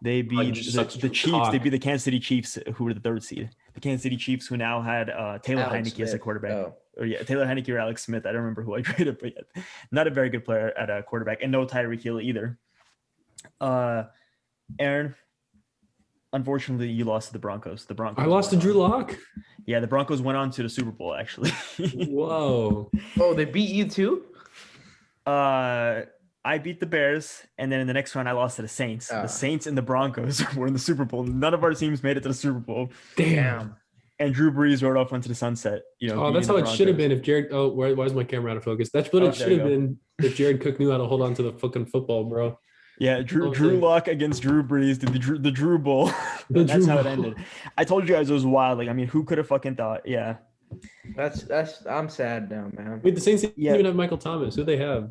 They beat the Chiefs. They beat the Kansas City Chiefs, who were the 3rd seed. The Kansas City Chiefs, who now had Taylor Heineke as a quarterback. Taylor Heineke or Alex Smith. I don't remember who I traded, but not a very good player at a quarterback, and no Tyreek Hill either. Aaron, unfortunately, you lost to the Broncos. I lost to Drew Lock. Yeah, the Broncos went on to the Super Bowl actually. Whoa! Oh, they beat you too? I beat the Bears, and then in the next round, I lost to the Saints. The Saints and the Broncos were in the Super Bowl. None of our teams made it to the Super Bowl. Damn. And Drew Brees rode off into the sunset. That's how it should have been if Jared. Oh, why is my camera out of focus? That's what it should have been if Jared Cook knew how to hold on to the fucking football, bro. Yeah, Drew Lock against Drew Brees, the Drew Bowl. That's how it ended. I told you guys it was wild. Who could have fucking thought? Yeah. That's. I'm sad now, man. Wait, the Saints didn't even have Michael Thomas. Who they have?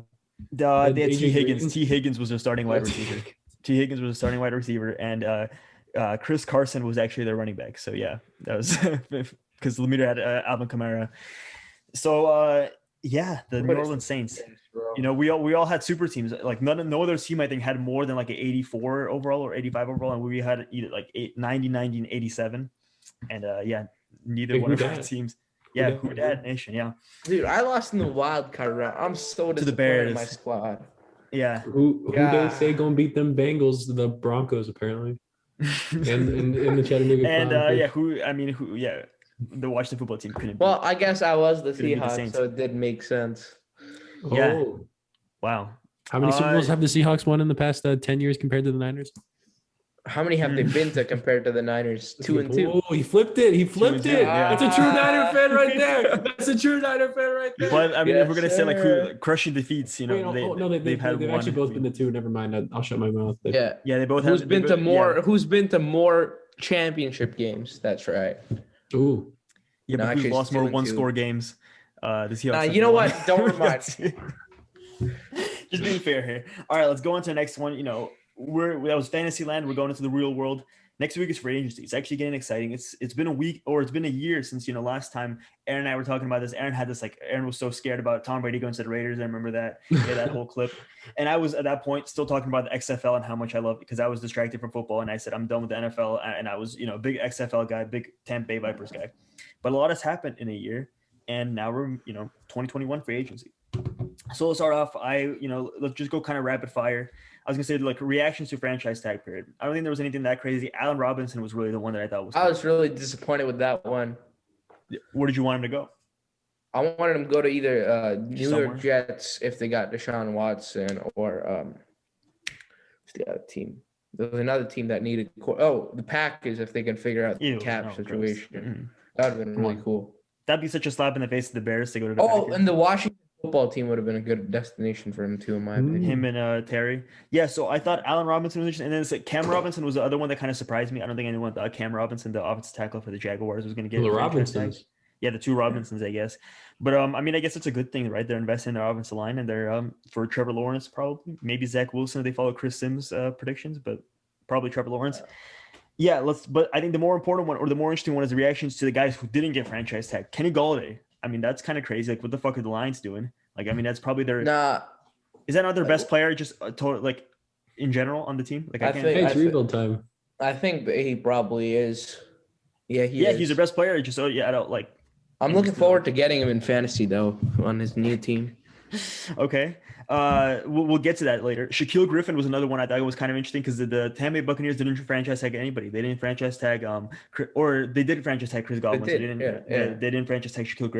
They had T. Higgins. T. Higgins was their starting wide receiver. T. Higgins was a starting wide receiver, and Chris Carson was actually their running back. So that was because Lemire had Alvin Kamara. So the New Orleans Saints. We all had super teams. No other team I think had more than an 84 overall or 85 overall, and we had either 90, 90, and 87. And neither one of our teams. Yeah, who dat nation? Yeah, dude, I lost in the wild card round. I'm so disappointed in my squad. Yeah. Who they say gonna beat them Bengals? The Broncos apparently. in the Chattanooga And Chronicle. the Washington football team couldn't. Well, I guess I was the Couldn't beat the Seahawks, Saints. so it did make sense. Yeah. Oh, Wow. how many Super Bowls have the Seahawks won in the past 10 years compared to the Niners? How many have they been to compared to the Niners? 2 and 2. Oh, he flipped it. He flipped it. Yeah. That's a true Niner fan right there. That's a true Niner fan right there. But I mean, if we're Yes, gonna say like who sir. crushing defeats, you know, they've had they've one. actually both been the two. Never mind. I'll shut my mouth. Yeah. Yeah, they both Who's have. been to more? Yeah. Who's been to more championship games? That's right. Ooh. Yeah, No, but actually, who's it's lost more 2 and 2. one-score games? The Seahawks. Nah, have you know won. what? Don't remind. Just being fair here. All right, let's go on to the next one. You know, that was fantasy land. We're going into the real world. Next week is free agency. It's actually getting exciting. It's been a week or it's been a year since, you know, last time Aaron and I were talking about this. Aaron was so scared about Tom Brady going to the Raiders. I remember that. Yeah, that whole clip. And I was at that point still talking about the XFL and how much I love it because I was distracted from football. And I said, I'm done with the NFL. And I was, you know, big XFL guy, big Tampa Bay Vipers guy. But a lot has happened in a year. And now we're, you know, 2021 free agency. So let's start off. Let's just go kind of rapid fire. I was gonna say like reactions to franchise tag period. I don't think there was anything that crazy. Allen Robinson was really the one that I thought was. I was really disappointed with that one. Where did you want him to go? I wanted him to go to either New Somewhere. York Jets if they got Deshaun Watson or what's the other team? There was another team that needed. The Packers if they can figure out the cap situation. Mm-mm. That would have been really cool. That'd be such a slap in the face to the Bears to go to the Oh, Packers. and the Washington football team would have been a good destination for him too, in my opinion. Him and Terry. Yeah, so I thought Allen Robinson was interesting. And then it's like Cam Robinson was the other one that kind of surprised me. I don't think anyone thought Cam Robinson, the offensive tackle for the Jaguars, was going to get The a franchise tag. Robinsons. Yeah, the two Robinsons, I guess. But I mean, I guess it's a good thing, right? They're investing in their offensive line, and they're for Trevor Lawrence probably, maybe Zach Wilson if they follow Chris Sims' predictions, but probably Trevor Lawrence. Yeah, But I think the more important one or the more interesting one is the reactions to the guys who didn't get franchise tag. Kenny Golladay. I mean, that's kind of crazy. Like, what the fuck are the Lions doing? Like, I mean, that's probably their. Nah, Is that not their best player? Just like in general on the team? Like, I can't. Hey, it's rebuild time. I think he probably is. Yeah, He's their best player. Just I don't like. I'm looking forward to getting him in fantasy though on his new team. Okay. We'll get to that later. Shaquille Griffin was another one I thought was kind of interesting because the Tampa Bay Buccaneers didn't franchise tag anybody. They didn't franchise tag or they did franchise tag Chris Godwin. They They did, didn't. They didn't franchise tag Shaq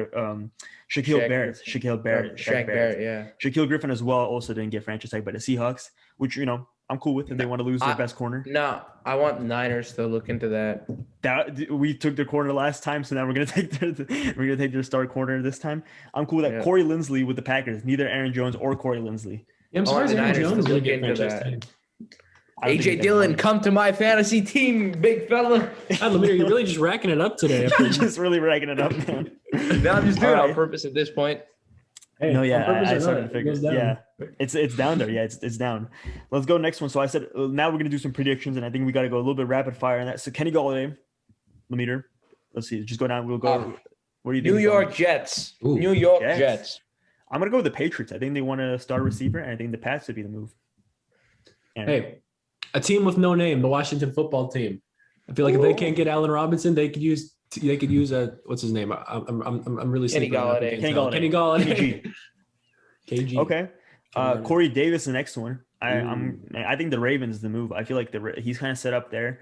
Barrett. Shaquille Griffin as well also didn't get franchise tag by the Seahawks, which you know I'm cool with if they want to lose their best corner. No, I want the Niners to look into that. That we took their corner last time, so now we're gonna take their star corner this time. I'm cool with that. Yeah. Corey Linsley with the Packers, neither Aaron Jones or Corey Linsley. Yeah, I'm I want surprised the Aaron Niners Jones to didn't look get into franchise that. tag. I don't AJ think Dillon, they- come to my fantasy team, big fella. God, Lemire, you're really just racking it up today. I'm just really racking it up, man. No, I'm just doing it All on right. purpose at this point. Hey, No, on yeah, purpose I or started not, to it goes figure. down. Yeah, it's down there. Yeah, it's down. Let's go next one. So I said now we're gonna do some predictions, and I think we got to go a little bit rapid fire on that. So Kenny Golladay, Lemire. Let's see. Just go down. We'll go. What do you think? New is York going? Jets. Ooh. New York Jets. Jets. I'm gonna go with the Patriots. I think they want to start a receiver, and I think the Pats would be the move. And Hey, a team with no name, the Washington football team. I feel like if they can't get Allen Robinson, they could use what's his name? I'm really Kenny sleeping on that. Golladay. Kenny Golladay. KG. KG. Okay. Carolina. Corey Davis, the next one. I think the Ravens is the move. I feel like he's kind of set up there.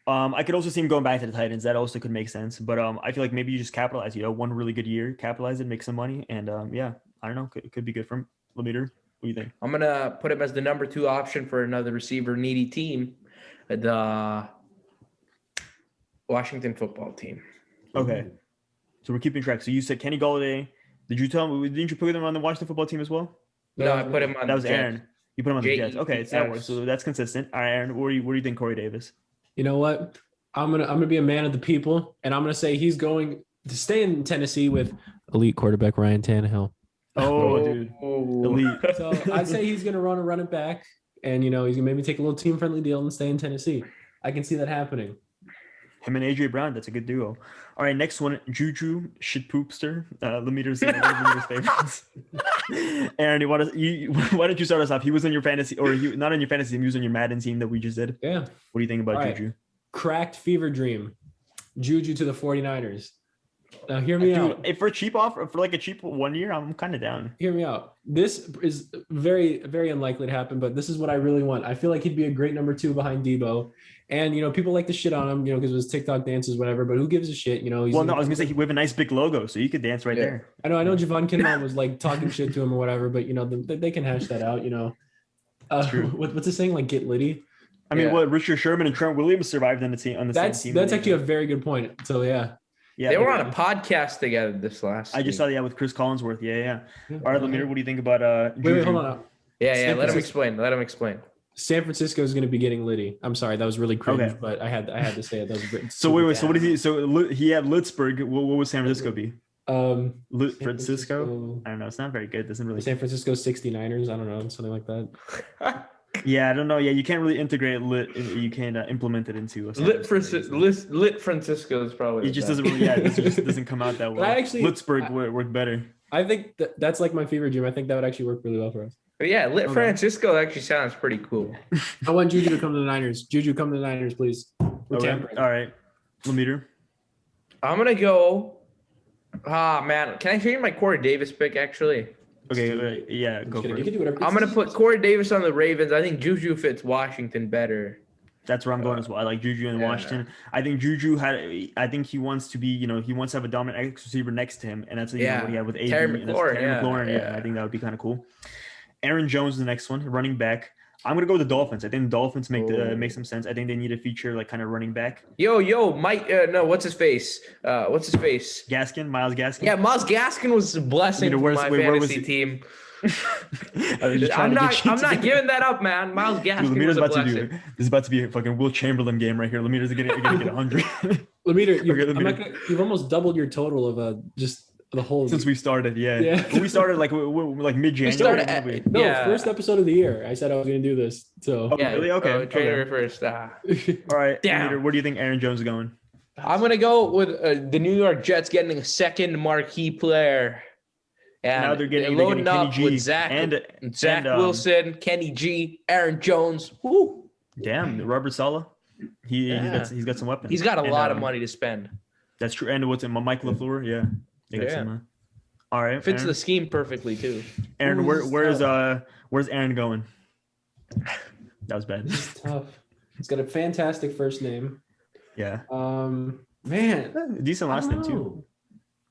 I could also see him going back to the Titans. That also could make sense. But I feel like maybe you just capitalize. You know, one really good year, capitalize it, make some money, and yeah, I don't know. Could be good for him. Lemire, what do you think? I'm gonna put him as the number 2 option for another receiver needy team, the Washington football team. Okay. So we're keeping track. So you said Kenny Golladay. Did you tell me? Didn't you put him on the Washington football team as well? No, I put him on. That was the Jets. Aaron. You put him on the Jets. Okay, so that JETS. works. So that's consistent. All right, Aaron. What do you think, Corey Davis? You know what? I'm gonna be a man of the people, and I'm gonna say he's going to stay in Tennessee with elite quarterback Ryan Tannehill. Oh, dude, elite. So I'd say he's gonna run it back, and you know he's gonna maybe take a little team friendly deal and stay in Tennessee. I can see that happening. Him and AJ Brown, that's a good duo. All right, next one, Juju Shitpoopster. Lemire's favorites. Aaron, why don't you start us off? He was on your fantasy, or not on your fantasy team. He was on your Madden team that we just did. Yeah. What do you think about All right. Juju? Cracked fever dream. Juju to the 49ers. Now, hear me out. If for a cheap offer, for like a cheap 1 year, I'm kind of down. Hear me out. This is very, very unlikely to happen, but this is what I really want. I feel like he'd be a great number 2 behind Debo. And, people like to shit on him, because of his TikTok dances, whatever, but who gives a shit, He's I was going to say, we have a nice big logo, so you could dance right there. I know Javon Kinlaw was like talking shit to him or whatever, but, they can hash that out, True. What's it saying? Like, get litty? I mean, Richard Sherman and Trent Williams survived on the same team. That's actually a very good point. So, yeah. Yeah, they were on a podcast together this last I just saw that with Chris Collinsworth. Yeah. All right, Lemire, what do you think about Wait, hold on. Yeah, let him explain. San Francisco is going to be getting litty. I'm sorry, that was really cringe, but I had to say it. That was great. So wait, so what is he? So he had Litzberg. What would San Francisco be? Francisco? I don't know. It's not very good. It doesn't really. San Francisco 69ers. I don't know, something like that. Yeah, I don't know. Yeah, you can't really integrate lit. You can't implement it into a lit Francisco is probably. It just doesn't really. Yeah, it just doesn't come out that well. Litzberg worked better. I think that's like my favorite gym. I think that would actually work really well for us. But yeah, Francisco actually sounds pretty cool. I want Juju to come to the Niners. Juju, come to the Niners, please. All right, Lemire. I'm gonna go. Man, can I change my Corey Davis pick actually? Okay, yeah, go for it. You can do whatever. I'm gonna put Corey Davis on the Ravens. I think Juju fits Washington better. That's where I'm going as well. I like Juju in Washington. I think Juju I think he wants to be, he wants to have a dominant X receiver next to him, and that's what he had with AB Terry McLaurin. Yeah, I think that would be kind of cool. Aaron Jones is the next one, running back. I'm gonna go with the Dolphins. I think the Dolphins make some sense. I think they need a feature like kind of running back. Yo, Mike. No, what's his face? Miles Gaskin. Yeah, Miles Gaskin was a blessing for my fantasy team. I'm not giving that up, man. Miles Gaskin was a blessing. This is about to be a fucking Will Chamberlain game right here. Lemire's gonna get 100. Lemire, you've almost doubled your total of just the whole since we started. Yeah. We started like mid-January. First episode of the year. I said I was going to do this. So really? Okay. January 1st. All right. Damn. Where do you think Aaron Jones is going? I'm going to go with the New York Jets getting a second marquee player. And now they're getting up Kenny G with Zach Wilson, Kenny G, Aaron Jones. Woo. Damn, Robert Saleh. He's got some weapons. He's got a lot of money to spend. That's true. And what's it? Mike LaFleur? Yeah. All right. Fits the scheme perfectly too. Aaron, where's Aaron going? That was bad. It's tough. He's got a fantastic first name. Yeah. Man. Decent last name too.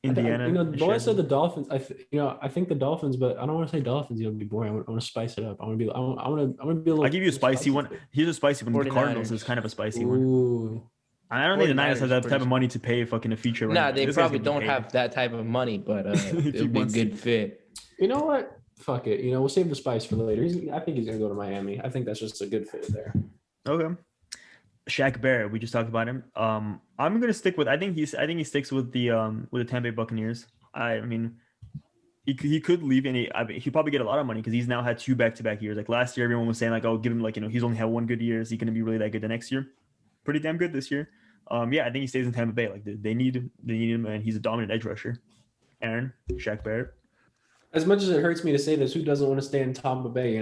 Indiana. When I said the Dolphins, I think the Dolphins, but I don't want to say Dolphins. It'll be boring. I want to spice it up. I want to be a little. I'll give you a spicy one. Here's a spicy one. The Cardinals is kind of a spicy one. I don't think the Niners have that type of money to pay fucking a feature. Nah, they probably don't have that type of money, but it'll be a good fit. You know what? Fuck it. We'll save the spice for later. I think he's gonna go to Miami. I think that's just a good fit there. Okay. Shaq Barrett, we just talked about him. I'm gonna stick with. I think he sticks with the Tampa Bay Buccaneers. I mean, he could leave and he'll probably get a lot of money because he's now had 2 back-to-back years. Like last year, everyone was saying like, oh, give him he's only had 1 good year. Is he gonna be really that good the next year? Pretty damn good this year. I think he stays in Tampa Bay. Like they need him, and he's a dominant edge rusher. Aaron, Shaq Barrett. As much as it hurts me to say this, who doesn't want to stay in Tampa Bay?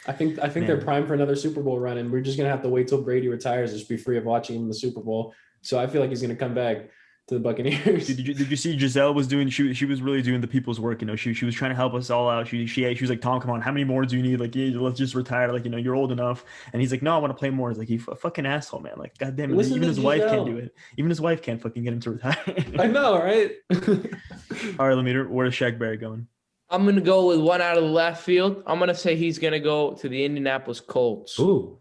I think they're primed for another Super Bowl run, and we're just gonna have to wait till Brady retires to just be free of watching him in the Super Bowl. So I feel like he's gonna come back to the Buccaneers. Did you see Giselle was doing? She was really doing the people's work. She was trying to help us all out. She was like, Tom, come on, how many more do you need? Like, yeah, let's just retire. Like, you're old enough. And he's like, no, I want to play more. He's like, you fucking asshole, man. Like, goddamn it. Even his wife can't do it. Even his wife can't fucking get him to retire. I know, right? All right, Lemire, where's Shaq Barrett going? I'm gonna go with one out of the left field. I'm gonna say he's gonna go to the Indianapolis Colts. Ooh.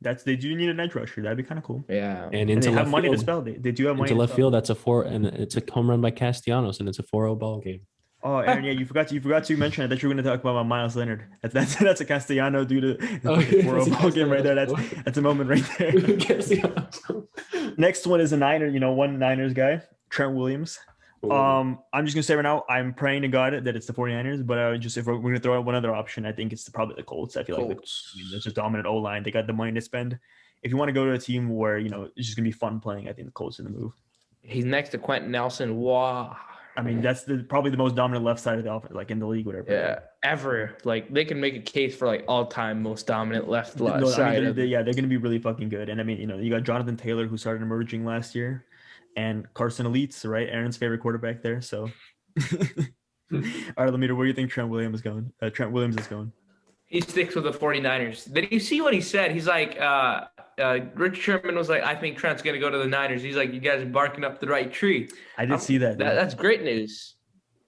They do need an edge rusher. That'd be kind of cool. Yeah. And they have money to spell. They do have money into left field. That's and it's a home run by Castellanos, and it's a 4-0 ball game. Oh, Aaron, yeah, you forgot to mention that you were going to talk about Miles Leonard. That's a Castellano due to 4-0 ball game right there. That's a moment right there. Next one is a Niner. One Niners guy, Trent Williams. Ooh. I'm just gonna say right now, I'm praying to God that it's the 49ers, but if we're gonna throw out one other option, I think it's probably the Colts. I feel like it's a dominant O-line. They got the money to spend. If you want to go to a team where it's just gonna be fun playing, I think the Colts are the move. He's next to Quentin Nelson. Wow. I mean, that's probably the most dominant left side of the offense, like in the league, whatever. Yeah, ever. Like they can make a case for like all-time most dominant left side. They're gonna be really fucking good. And I mean, you got Jonathan Taylor who started emerging last year. and Carson Elites, right? Aaron's favorite quarterback there. So, all right, Lemire, where do you think Trent Williams is going? He sticks with the 49ers. Did you see what he said? He's like, Rich Sherman was like, I think Trent's going to go to the Niners. He's like, you guys are barking up the right tree. I did see that. That's great news.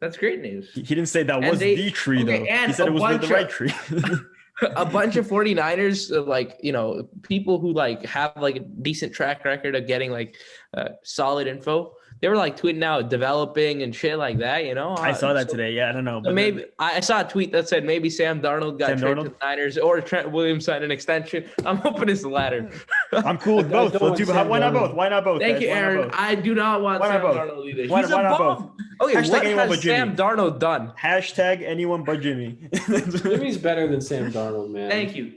That's great news. He didn't say that was the tree, though. He said it was the right tree. A bunch of 49ers, like, you know, people who like have like a decent track record of getting like solid info. They were like tweeting out developing and shit like that, you know. I saw that today. Yeah, I don't know. But maybe I saw a tweet that said maybe Sam Darnold got traded to the Niners or Trent Williams signed an extension. I'm hoping it's the latter. I'm cool with both. Why not both? Why not both? Thank you, Aaron. I do not want Sam Darnold either. Why not both? Okay, Hashtag what anyone has but Jimmy. Sam Darnold done? Hashtag anyone but Jimmy. Jimmy's better than Sam Darnold, man. Thank you.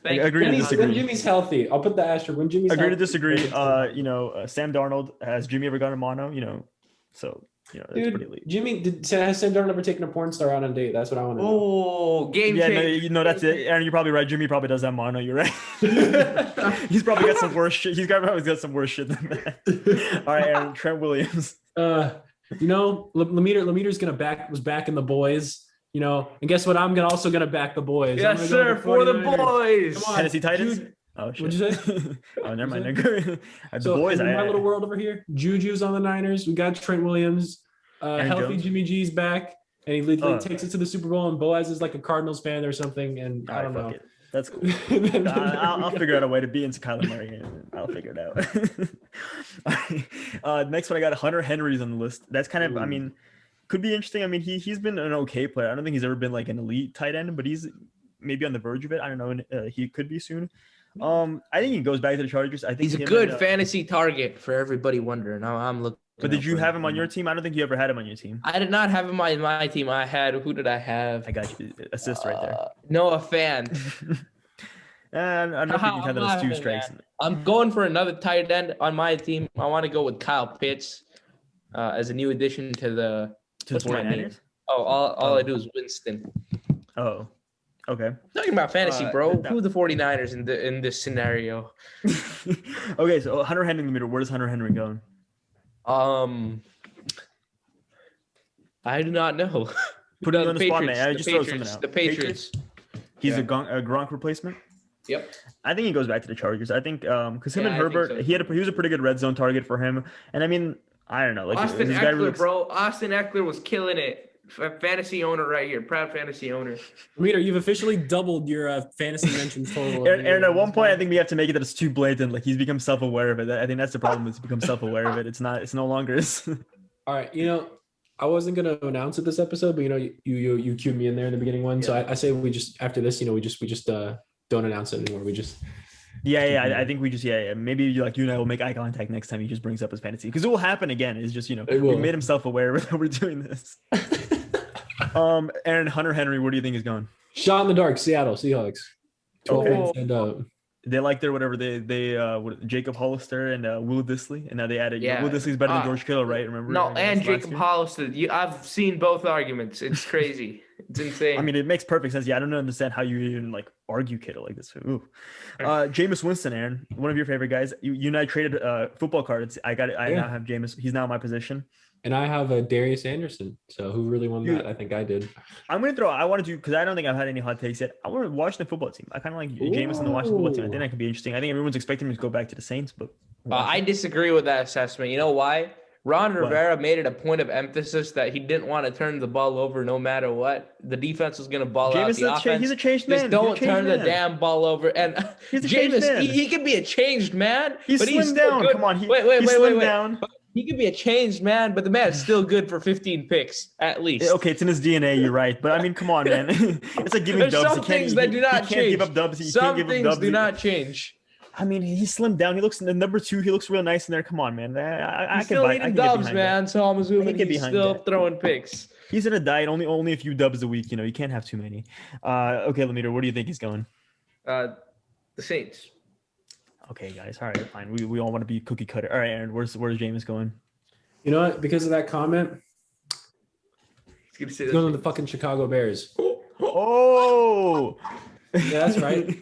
I agree to disagree. When Jimmy's healthy, I'll put the asterisk. When Jimmy's agree healthy, to disagree. Sam Darnold, has Jimmy ever gone to mono? You know, so that's pretty elite. Jimmy, has Sam Darnold ever taken a porn star out on a date? That's what I want to know. Oh, game changer. No, that's it. Aaron, you're probably right. Jimmy probably does have mono. You're right. He's probably got some worse shit. He's probably got some worse shit than that. All right, Aaron, Trent Williams. Lemire's was backing the boys. You know, and guess what? I'm also gonna back the boys. Yes, sir, for the boys. Come on, Tennessee Titans. Oh shit! What'd you say? Oh, never mind. The boys. In my little world over here, Juju's on the Niners. We got Trent Williams. Healthy Jones. Jimmy G's back, and he takes it to the Super Bowl. And Boaz is like a Cardinals fan or something. And I don't know. It. That's cool. I'll figure out a way to be into Kyler Murray. And I'll figure it out. Next one, I got Hunter Henry's on the list. That's kind of, could be interesting. I mean, he's been an okay player. I don't think he's ever been like an elite tight end, but he's maybe on the verge of it. I don't know. He could be soon. I think he goes back to the Chargers. I think he's a good fantasy target for everybody wondering. I'm looking. But did you have him on your team? I don't think you ever had him on your team. I did not have him on my team. Who did I have? I got you. Assist right there. Noah Fan. I don't think you had those 2 strikes. I'm going for another tight end on my team. I want to go with Kyle Pitts as a new addition to the 49ers. All I do is Winston. Oh, okay. Talking about fantasy, bro. Who are the 49ers in this scenario? Okay, so Hunter Henry in the middle. Where does Hunter Henry go? I do not know. Put it on the spot, man. I just throw something out. The Patriots. He's a Gronk replacement. Yep. I think he goes back to the Chargers. I think because him and Herbert, so. He was a pretty good red zone target for him. And I mean, I don't know. Like Austin Eckler, bro. Austin Eckler was killing it. Fantasy owner right here. Proud fantasy owner. Peter, you've officially doubled your fantasy mentions total. And at one point, I think we have to make it that it's too blatant. Like he's become self-aware of it. I think that's the problem. Is become self-aware of it. It's no longer. All right. I wasn't gonna announce it this episode, but you cued me in there in the beginning one. Yeah. So I say we just after this, we just don't announce it anymore. We just. Yeah. I think we just maybe you and I will make eye contact next time he just brings up his fantasy because it will happen again. It's just we made him self-aware that we're doing this. Aaron, Hunter Henry, where do you think he's going? Shot in the dark, Seattle Seahawks. 12 wins and they like their whatever they Jacob Hollister and Will Dissly, and now they added Will Dissly's better than George Kittle, right? Remember? No, and Jacob Hollister. I've seen both arguments. It's crazy. It's insane. I mean, it makes perfect sense. Yeah, I don't understand how you even argue Kittle like this. Ooh. Jameis Winston, Aaron, one of your favorite guys. You and I traded football cards. I now have Jameis. He's now in my position. And I have Darius Anderson. So who really won that? I think I did. I wanted to because I don't think I've had any hot takes yet. I want to watch the football team. I kind of like Jameis and the Washington football team. I think that could be interesting. I think everyone's expecting him to go back to the Saints, but I disagree with that assessment. You know why? Ron Rivera made it a point of emphasis that he didn't want to turn the ball over no matter what. The defense was going to ball out. The offense. He's a changed man. Just don't turn the damn ball over. And Jameis, he can be a changed man. He's slimmed down. Come on. Wait. Down. He could be a changed man, but the man is still good for 15 picks at least. Okay, it's in his DNA. You're right, but I mean, come on, man. It's like giving There's dubs. Some things that do not change. He can't give up dubs. Some things do not change. I mean, he slimmed down. He looks the number 2. He looks real nice in there. Come on, man. He's still eating dubs, man. So I'm assuming he's still throwing picks. He's in a diet. Only a few dubs a week. You can't have too many. Okay, Lemire, where do you think he's going? The Saints. Okay, guys. All right, fine. We all want to be cookie cutter. All right, Aaron. Where's Jameis going? You know what? Because of that comment, he's going to the fucking Chicago Bears. Oh, yeah, that's right.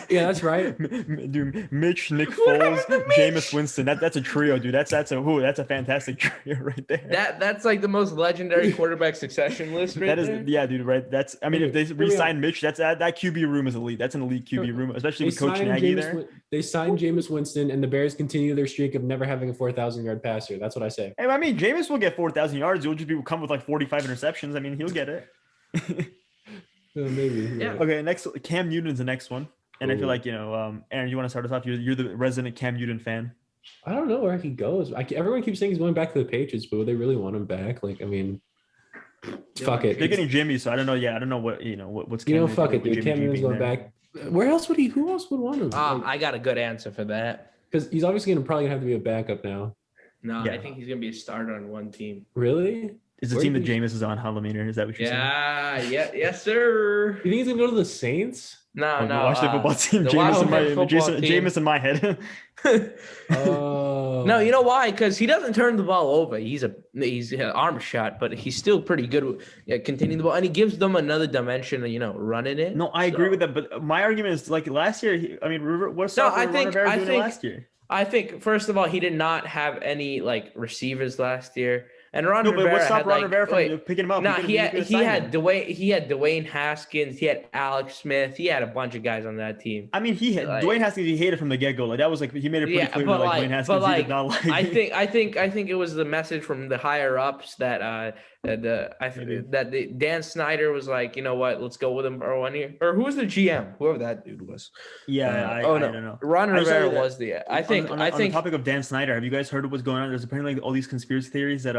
Yeah, that's right. Dude, Mitch, Nick Foles, Jameis Winston. That's a trio, dude. That's a fantastic trio right there. That's like the most legendary quarterback succession list right That is, there. yeah, dude. Right. I mean, if they Here we re-sign Mitch, that QB room is elite. That's an elite QB room, especially with Coach Nagy there. They signed Jameis Winston, and the Bears continue their streak of never having a 4,000-yard passer. That's what I say. Hey, I mean, Jameis will get 4,000 yards. He'll just come with like 45 interceptions. I mean, he'll get it. Maybe. Yeah. Okay, next Cam Newton's the next one, and I feel Ooh. like Aaron, you want to start us off? You're the resident Cam Newton fan. I don't know where he goes. Everyone keeps saying he's going back to the Patriots, but would they really want him back? Like, I mean, fuck it. They're getting Jimmy, so I don't know. Yeah, I don't know what's. Cam Fuck it, dude. Cam Newton's going back. Where else would he? Who else would want him? I got a good answer for that. Because he's obviously probably gonna have to be a backup now. No, Yeah. I think he's gonna be a starter on one team. Really? Is the team that Jameis is on Halloween? Is that what you're saying? Yes, sir. You think he's gonna go to the Saints? No, The Washington football team. the Jameis in my head. Oh. No, you know why? Because he doesn't turn the ball over. He's an arm shot, but he's still pretty good at containing the ball, and he gives them another dimension of running it. No, I agree with that, but my argument is like last year. Last year? I think first of all, he did not have any receivers last year. And Ron No, but Rivera what stopped had, Ron Rivera from picking him up? No, he had Dwayne Haskins, he had Alex Smith, he had a bunch of guys on that team. I mean, Dwayne Haskins, he hated from the get go. Like that was he made it pretty clear that Dwayne Haskins he did not like. I think it was the message from the higher ups that Dan Snyder was like, you know what, let's go with him for 1 year. Or who was the GM? Whoever that dude was. Yeah, I don't know. Ron Rivera was the. I think on the topic of Dan Snyder, have you guys heard of what's going on? There's apparently all these conspiracy theories that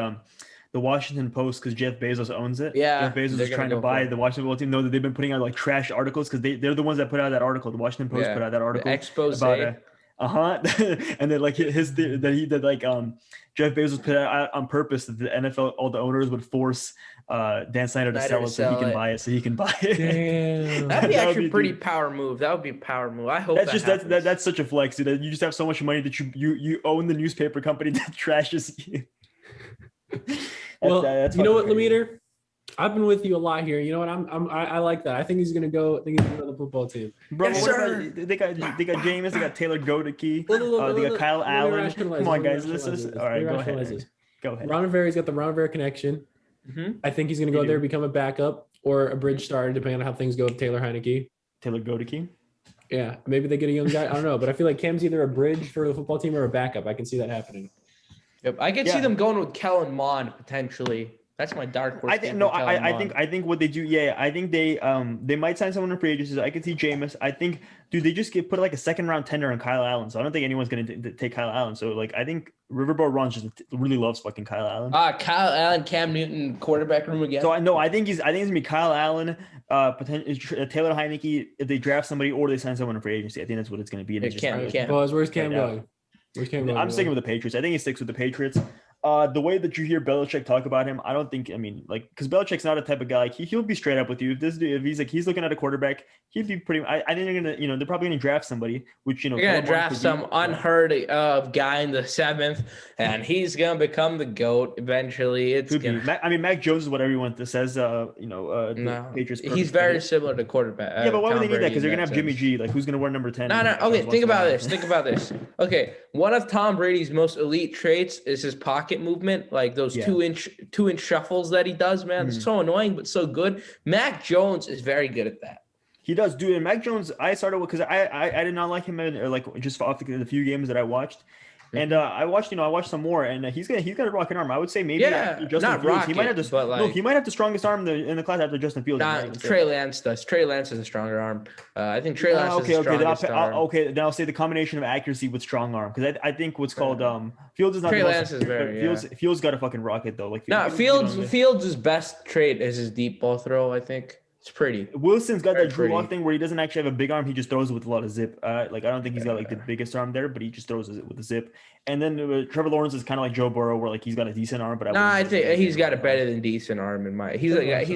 the Washington Post, because Jeff Bezos owns it. Yeah, Jeff Bezos is trying to buy the Washington football team. Know that they've been putting out trash articles because they're the ones that put out that article. The Washington Post put out that article. The expose. About and then Jeff Bezos put out on purpose that the NFL, all the owners would force Dan Snyder to sell it so he can buy it. So he can buy it. Damn. That'd be actually a pretty power move. That would be a power move. I hope that's such a flex, dude. You just have so much money that you own the newspaper company that trashes you. That's you know what, Lemaitre? I've been with you a lot here. You know what? I like that. I think he's gonna go. I think he's gonna go to the football team. Bro, yes, they got Jameis, they got Taylor Godeke, they got Kyle Allen. Come on, guys. This is all right. Go ahead. Go ahead. Ron Rivera's got the Ron Rivera connection. Mm-hmm. I think he's gonna go there, become a backup or a bridge starter, depending on how things go with Taylor Heineke. Taylor Godeke. Yeah, maybe they get a young guy. I don't know, but I feel like Cam's either a bridge for the football team or a backup. I can see that happening. Yep, I can see them going with Kellen Mond potentially. That's my dark horse. I think what they do. Yeah, I think they might sign someone in free agency. I can see Jameis. I think, dude, they just put a second round tender on Kyle Allen. So I don't think anyone's gonna take Kyle Allen. So I think Riverboat Ron just really loves fucking Kyle Allen. Kyle Allen, Cam Newton, quarterback room again. So I think it's gonna be Kyle Allen, Taylor Heineke if they draft somebody or they sign someone in free agency. I think that's what it's gonna be. Where's Cam going? I'm sticking with the Patriots. I think he sticks with the Patriots. The way that you hear Belichick talk about him, I don't think. Because Belichick's not a type of guy. He'll be straight up with you. If he's looking at a quarterback, he'd be pretty. I think they're gonna, they're probably gonna draft somebody. Which they're gonna draft some unheard of guy in the 7th, and he's gonna become the GOAT eventually. Mac Jones is what everyone says. Patriots. He's very similar to quarterback. Yeah, but why would they need that? Because they're gonna have Jimmy G. Who's gonna wear number 10? No. Okay, think about this. Okay, one of Tom Brady's most elite traits is his pocket movement, like those 2-inch shuffles that he does, man. It's so annoying but so good. Mac Jones is very good at that. He does, dude. And Mac Jones, I started with because I did not like him just off the few games that I watched. And I watched some more, and he's got a rocket arm. I would say maybe after Justin Fields. Rocket, he might have the strongest arm in the class after Justin Fields. Trey Lance does. Trey Lance has a stronger arm. I think Trey Lance has the strongest arm. Then I'll say the combination of accuracy with strong arm, because I think what's called Fields is not. Trey Lance is very. Fields got a fucking rocket though. Fields' best trait is his deep ball throw. I think. It's pretty. Wilson's got that Drew Lock thing where he doesn't actually have a big arm. He just throws it with a lot of zip. I don't think he's got the biggest arm there, but he just throws it with a zip. And then Trevor Lawrence is kind of like Joe Burrow, where he's got a decent arm. But I think he's got a better than decent arm in my. He's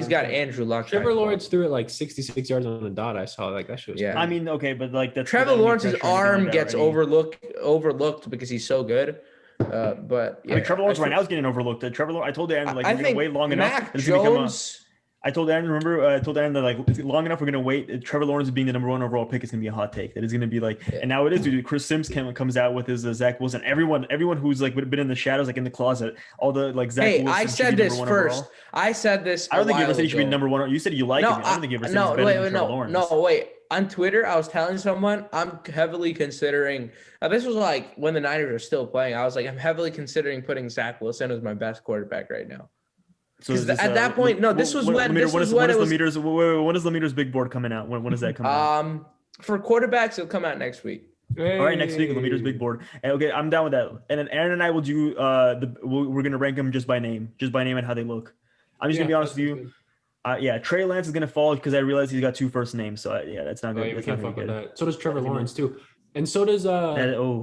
got Andrew Luck. Trevor Lawrence threw it 66 yards on the dot. I saw that shit was. Yeah. I mean, okay, but that's Trevor Lawrence's arm gets overlooked because he's so good. But Trevor Lawrence right now is getting overlooked. I told you, I think he's gonna wait long enough. Mac Jones. I told Aaron, remember, I told Aaron that like it's long enough we're gonna wait. Trevor Lawrence being the number 1 overall pick is gonna be a hot take. That is gonna be like, and now it is, dude. Chris Sims comes out with his Zach Wilson. Everyone who's like been in the shadows, like in the closet, all the like Zach Wilson. I said this first. Overall. I said this. I don't think you ever said he should be number 1. You said you like him. I don't think you ever said he's better than Trevor Lawrence. No, wait. On Twitter, I was telling someone I'm heavily considering. This was like when the Niners are still playing. I was like, I'm heavily considering putting Zach Wilson as my best quarterback right now. So at that point, no, this was when it was. When is Lemeter's big board coming out? When is that coming out? For quarterbacks, it'll come out next week. Hey. All right, next week, Lemeter's big board. And okay, I'm down with that. And then Aaron and I will do. We're gonna rank them just by name and how they look. I'm just gonna be honest with you. Trey Lance is gonna fall because I realized he's got 2 first names. So that's not good. We can't fuck with that. So does Trevor Lawrence too. And so does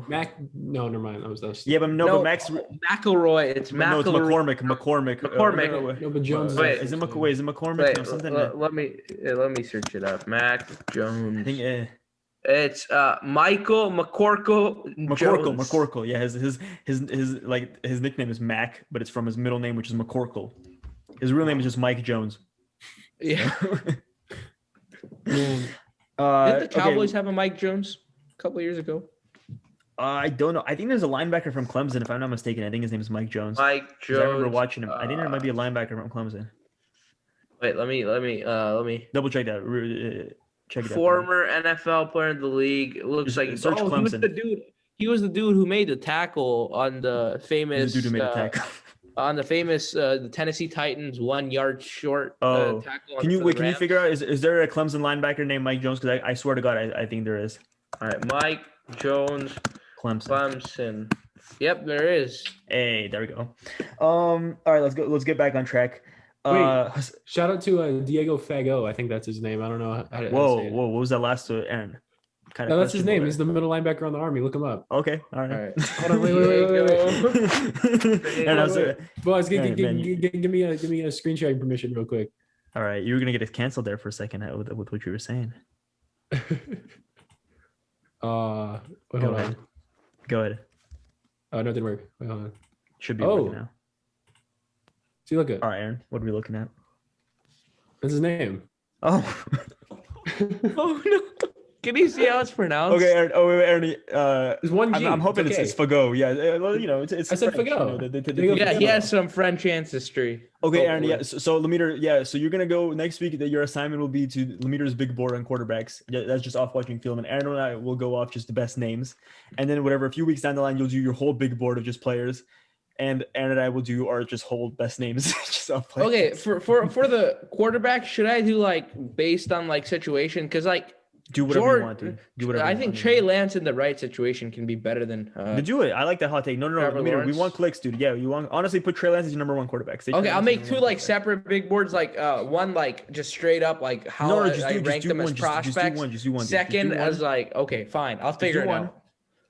Mac. No, never mind. That was yeah, but Max McElroy. It's McElroy. No, it's McCormick. No, but Jones. Is it McCormick? No, something. Let me search it up. Mac Jones. I think it's Michael McCorkle. Yeah, his nickname is Mac, but it's from his middle name, which is McCorkle. His real name is just Mike Jones. Yeah. Didn't the Cowboys have a Mike Jones a couple of years ago? I don't know. I think there's a linebacker from Clemson, if I'm not mistaken. I think his name is Mike Jones. Mike Jones. I remember watching him. I think there might be a linebacker from Clemson. Wait, let me double check that. Check it out. Former NFL player in the league. It looks like Clemson. He was the dude who made the tackle on the famous. The dude who made the tackle. On the famous the Tennessee Titans 1 yard short tackle. Can you figure out is there a Clemson linebacker named Mike Jones? Because I swear to God I think there is. All right, Mike Jones, Clemson. Yep, there is. Hey, there we go. All right, let's get back on track. Wait, shout out to Diego Fago. I think that's his name. I don't know how to say it. What was that last to Aaron? No, that's his name. He's the middle linebacker on the Army. Look him up. Okay. All right. Hold on. Wait. Boys, give me a screen sharing permission real quick. All right. You were going to get it canceled there for a second with what you were saying. Hold on. Go ahead. Oh, no, it didn't work. Wait, hold on. Should be working now. See, look at. All right, Aaron. What are we looking at? That's his name. Oh. Oh, no. Can you see how it's pronounced? Okay, Aaron. Oh, wait, Aaron. There's one G. I'm hoping it's Fago. Yeah, it's. I said Fago. Yeah, he has some French ancestry. Okay, Aaron. Yeah. So Lemeter. Yeah. So you're gonna go next week. That your assignment will be to Lemeter's big board on quarterbacks. Yeah, that's just off watching film. And Aaron and I will go off just the best names. And then a few weeks down the line, you'll do your whole big board of just players. And Aaron and I will do our just whole best names. Just off players. Okay, for the quarterback, should I do like based on like situation? Because like. Do whatever you want to. Do whatever. I think Trey Lance in the right situation can be better than. Do it. I like that hot take. No. Lemeter, we want clicks, dude. Yeah, honestly put Trey Lance as your number 1 quarterback. Okay, I'll make 2 like separate big boards. Like one like just straight up like how I rank them as prospects. Just do one. Second as like okay, fine. I'll figure it out.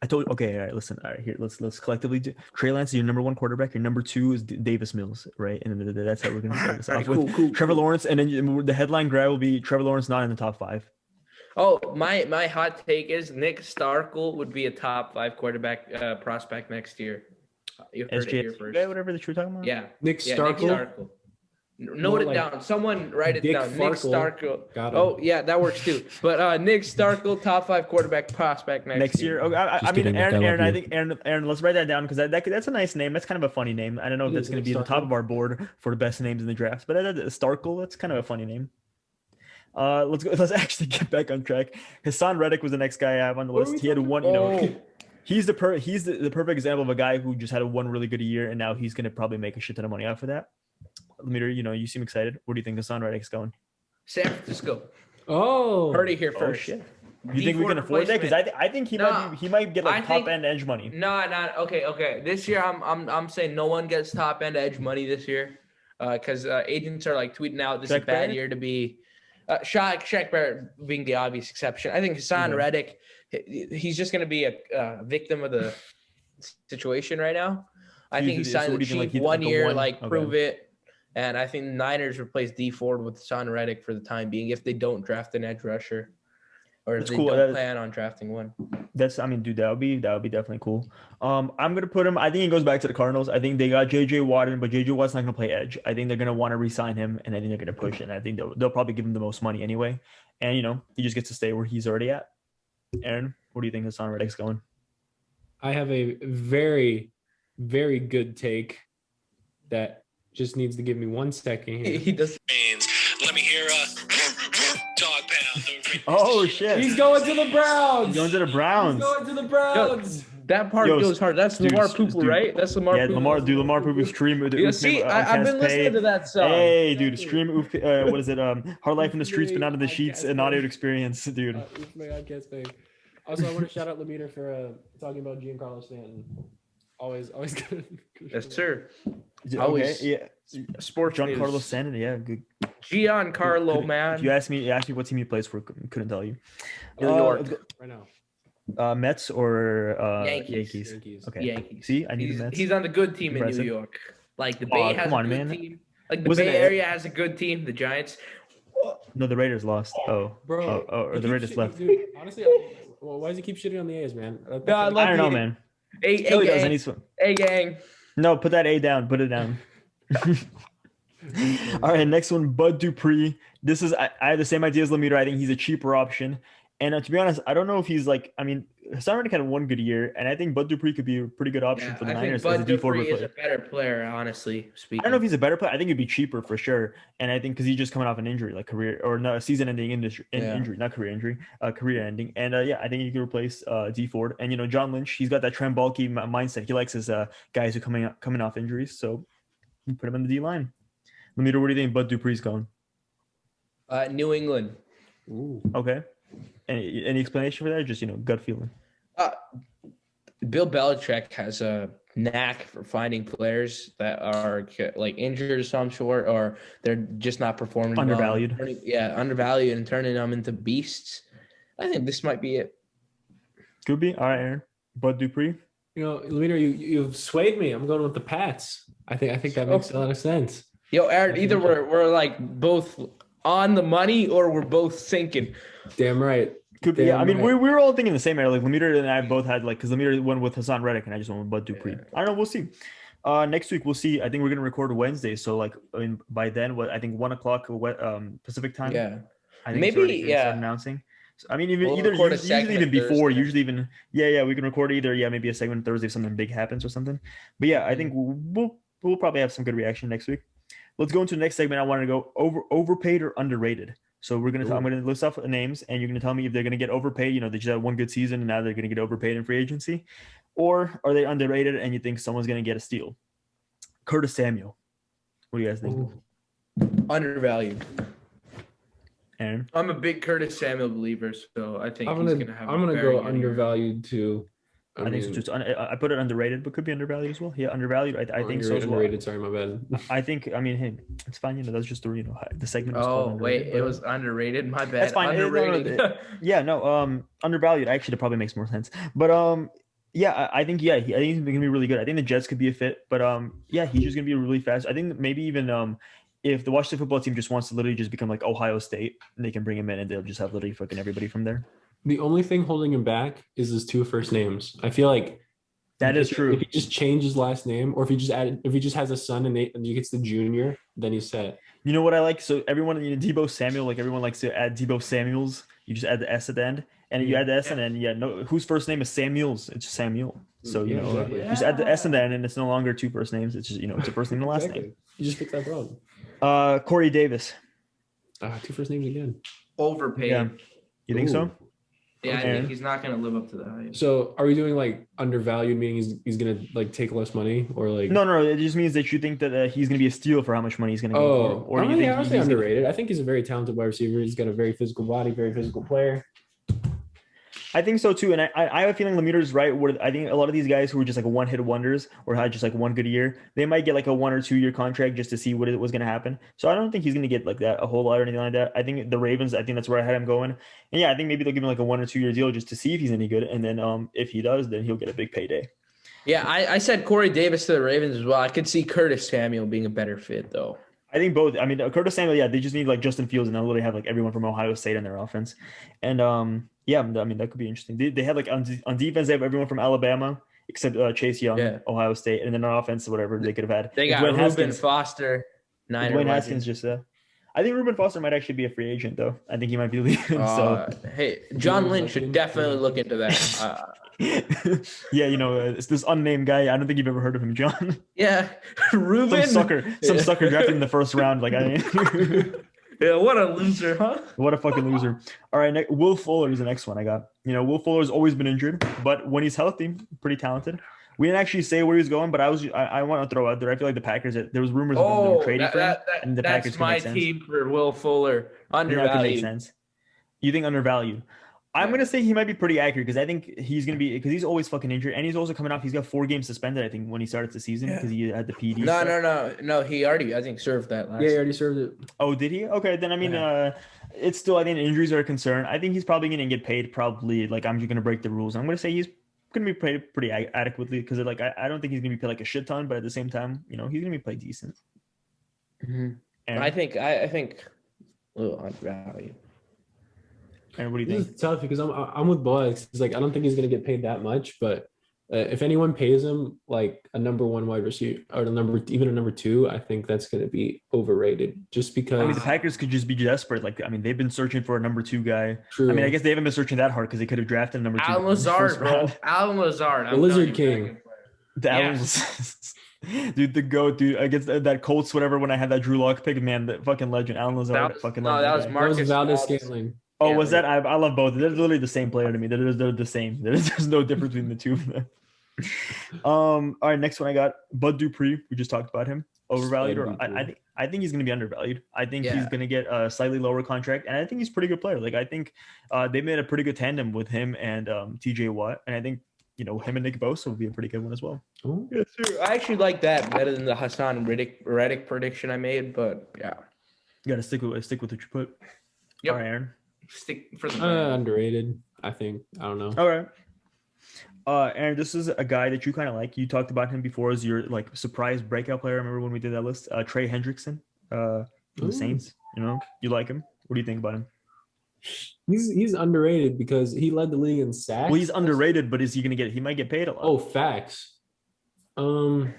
I told you. Okay, all right. Listen. All right, here. Let's collectively do. Trey Lance is your number 1 quarterback. Your number 2 is Davis Mills, right? And that's how we're gonna start this off with. Cool. Trevor Lawrence, and then the headline grab will be Trevor Lawrence not in the top 5. Oh, my hot take is Nick Starkel would be a top 5 quarterback prospect next year. You heard it here first. Whatever that you're talking about. Yeah, Nick Starkel. Note it down. Someone write it down. Nick Starkel. Oh yeah, that works too. But Nick Starkel, top 5 quarterback prospect next year. Okay, I mean, Aaron. I think Aaron. Let's write that down because that's a nice name. That's kind of a funny name. I don't know if that's going to be at the top of our board for the best names in the draft, but Starkel. That's kind of a funny name. Let's actually get back on track. Hassan Reddick was the next guy I have on the list. He had one, he's the perfect example of a guy who just had one really good year, and now he's going to probably make a shit ton of money off of that. Lemeter, you seem excited. Where do you think Hassan Reddick's going? San Francisco. Oh, heard it here first. Shit. You think we can afford that? Because I think he might get like top end edge money. No, not okay. This year I'm saying no one gets top end edge money this year, because agents are like tweeting out this is a bad year to be. Shaq Barrett being the obvious exception. I think Hassan Reddick, he's just going to be a victim of the situation right now. I think he signed the cheap 1 year, prove it. And I think the Niners replace D Ford with Hassan Reddick for the time being if they don't draft an edge rusher. or if That's they cool. don't plan on drafting one. I mean, dude, that would be definitely cool. I'm gonna put him. I think he goes back to the Cardinals. I think they got JJ Watt in, but JJ Watt's not gonna play edge. I think they're gonna want to re-sign him, and I think they're gonna push it. And I think they'll probably give him the most money anyway. And he just gets to stay where he's already at. Aaron, where do you think Hassan Reddick's going? I have a very, very good take that just needs to give me 1 second here. He does. Let me hear dog pound. Oh shit! He's going to the Browns. He's going to the Browns. He's going to the Browns. That part goes hard. That's dude, Lamar Poople, right? That's Lamar. Yeah, Poople. Lamar Poople stream. Yeah, see, I've been listening to that song. Hey, dude, stream. What is it? Hard Life in the Streets, but not in the sheets. An audio experience, dude. I can't say. Also, I want to shout out Lemire for talking about Giancarlo Stanton. Always good. Yes, sir. Always, yeah. Sports Giancarlo news. Stanton, yeah, good. Giancarlo, man. If you asked me what team he plays for, couldn't tell you. New York. Right now. Mets or Yankees. Okay. Yankees. See, I need the Mets. He's on the good team in Impressive. New York. Like the Bay has a good team. Like the Wasn't Bay it- Area has a good team. The Giants. No, the Raiders lost. Bro. Or the Raiders left. Dude, honestly, why does he keep shitting on the A's, man? I I don't know, man. A Kelly doesn't. gang. He's A gang. no. Put that A down. Put it down. All right, next one, Bud Dupree. This is I have the same idea as Lemire. I think he's a cheaper option. And to be honest, I don't know if he's like. I mean, Hassan Reddick had one good year, and I think Bud Dupree could be a pretty good option for the I Niners think as a Bud D4 Dupree is player. a better player, honestly speaking. I don't know if he's a better player. I think he'd be cheaper for sure. And I think because he's just coming off an injury, like a season-ending injury, not career injury, career-ending. And I think he could replace D Ford. And John Lynch, he's got that Trent Baalke mindset. He likes his guys who coming off injuries. So you put him in the D line. Lemire, where do you think Bud Dupree's going? New England. Ooh. Okay. Any explanation for that? Or just gut feeling. Bill Belichick has a knack for finding players that are like injured of some sort, or they're just not performing well. Undervalued. Undervalued, and turning them into beasts. I think this might be it. Could be. All right, Aaron. Bud Dupree. Lemire, you've swayed me. I'm going with the Pats. I think that makes a lot of sense. Yo, Aaron, either we're like both on the money or we're both sinking. Damn right. Could be. Damn Yeah, I mean, right. we were all thinking the same area. Like Lemire and I both had because Lemire went with Hassan Reddick and I just went with Bud Dupree. I don't know. We'll see. Next week we'll see. I think we're gonna record Wednesday. So by then, I think 1:00 Pacific time. Yeah. I think Maybe, it's already yeah. start announcing. So, I mean, even We'll either record a usually segment even before, Thursday. usually even we can record either maybe a segment Thursday if something big happens or something. But yeah, I think we'll probably have some good reaction next week. Let's go into the next segment. I want to go overpaid or underrated. So I'm gonna list off names, and you're gonna tell me if they're gonna get overpaid. They just had one good season, and now they're gonna get overpaid in free agency, or are they underrated, and you think someone's gonna get a steal? Curtis Samuel. What do you guys think? Ooh. Undervalued. Aaron? I'm a big Curtis Samuel believer, so I think I'm he's gonna gonna have. I'm a gonna very go good year. undervalued too. I think so too. I put it underrated, but could be undervalued as well. Yeah, undervalued. I think so as well. Underrated. Sorry, my bad. I think. I mean, hey, it's fine. That's just the the segment. Was Oh called wait, underrated, it but- was underrated. My bad. That's fine. Underrated. Yeah, no. Undervalued. Actually, that probably makes more sense. But yeah, I think I think he's gonna be really good. I think the Jets could be a fit. But yeah, he's just gonna be really fast. I think maybe even if the Washington football team just wants to literally just become like Ohio State, they can bring him in and they'll just have literally fucking everybody from there. The only thing holding him back is his two first names. I feel like That is true. If he just changed his last name, or if he just has a son and he gets the junior, then he's set. You know what I like? So everyone, Debo Samuel, like everyone likes to add Debo Samuels. You just add the S at the end, and you add the S, and then whose first name is Samuels? It's just Samuel. So exactly. just add the S and then, and it's no longer two first names. It's just it's a first name and a last Exactly. You just fixed that problem. name. Corey Davis. Two first names again. Overpaid. Yeah. You think so? Ooh. Yeah, I Okay. think he's not going to live up to the hype. So are we doing like undervalued, meaning he's gonna like take less money, or like No. It just means that you think that he's going to be a steal for how much money he's going to go for, or I do you mean, think I would he's say gonna- underrated. I think he's a very talented wide receiver. He's got a very physical body, very physical player. I think so too, and I have a feeling Lemire is right. Where I think a lot of these guys who are just like one hit wonders or had just like one good year, they might get like a 1 or 2 year contract just to see what it was going to happen. So I don't think he's going to get like that a whole lot or anything like that. I think the Ravens, I think that's where I had him going, and yeah, I think maybe they'll give him like a 1 or 2 year deal just to see if he's any good, and then if he does, then he'll get a big payday. Yeah, I said Corey Davis to the Ravens as well. I could see Curtis Samuel being a better fit, though. I think both. I mean, Curtis Samuel, yeah, they just need like Justin Fields, and they'll literally have like everyone from Ohio State in their offense. And yeah, I mean that could be interesting. They have like on defense, they have everyone from Alabama except Chase Young, Yeah. Ohio State, and then on offense, whatever they could have had. They got Dwayne Reuben Haskins, Foster, Niner Dwayne legend. Haskins just. I think Reuben Foster might actually be a free agent, though. I think he might be leaving. So Hey, John Lynch should definitely look into that. yeah, it's this unnamed guy. I don't think you've ever heard of him, John. Yeah, Reuben. Some sucker drafted in the first round. Like Yeah, what a loser, huh? What a fucking loser. All right, Will Fuller is the next one I got. Will Fuller's always been injured, but when he's healthy, pretty talented. We didn't actually say where he was going, but I want to throw out there. I feel like the Packers. There was rumors of them trading for him, and the Packers that's my team for Will Fuller. Undervalued. That could make sense. You think undervalued? I'm gonna say he might be pretty accurate because I think he's gonna be because he's always fucking injured, and he's also coming off. He's got 4 games suspended, I think, when he started the season because he had the PD. No. He already, I think, served that last. Yeah, he already served it. Oh, did he? Okay, then I mean, it's still. I think injuries are a concern. I think he's probably gonna get paid. Probably like I'm just gonna break the rules. I'm gonna say he's gonna be paid pretty adequately because like I don't think he's gonna be paid like a shit ton, but at the same time, he's gonna be paid decent. Mm-hmm. And I think a little undervalued. And what do you think? It's tough because I'm with Boaz. It's like I don't think he's going to get paid that much, but if anyone pays him like a number 1 wide receiver or even a number 2, I think that's going to be overrated. Just because I mean the Packers could just be desperate. Like I mean they've been searching for a number 2 guy. True. I mean I guess they haven't been searching that hard because they could have drafted a number 2. Alan Lazard, bro. Alan Lazard, the Lizard King. Dude, the GOAT, dude, against that Colts, whatever. When I had that Drew Lock pick, man, that fucking legend, Alan Lazard, fucking legend. That was Marcus. That was Valdez-Scantling. Oh, was that? I love both. They're literally the same player to me. They're the same. There's no difference between the two of them. All right, next one I got Bud Dupree. We just talked about him. Overvalued, or I think he's going to be undervalued. I think he's going to get a slightly lower contract, and I think he's a pretty good player. Like I think they made a pretty good tandem with him and TJ Watt, and I think him and Nick Bosa would be a pretty good one as well. Ooh. Yes, sir. I actually like that better than the Hassan Reddick prediction I made, but yeah, you got to stick with what you put. Yep. All right, Aaron. Stick for the underrated. I think. I don't know. All right. Aaron, this is a guy that you kind of like. You talked about him before as your like surprise breakout player. I remember when we did that list. Trey Hendrickson, from the Saints. You like him? What do you think about him? He's underrated because he led the league in sacks. Well, he's underrated, but is he going to get? He might get paid a lot. Oh, facts. You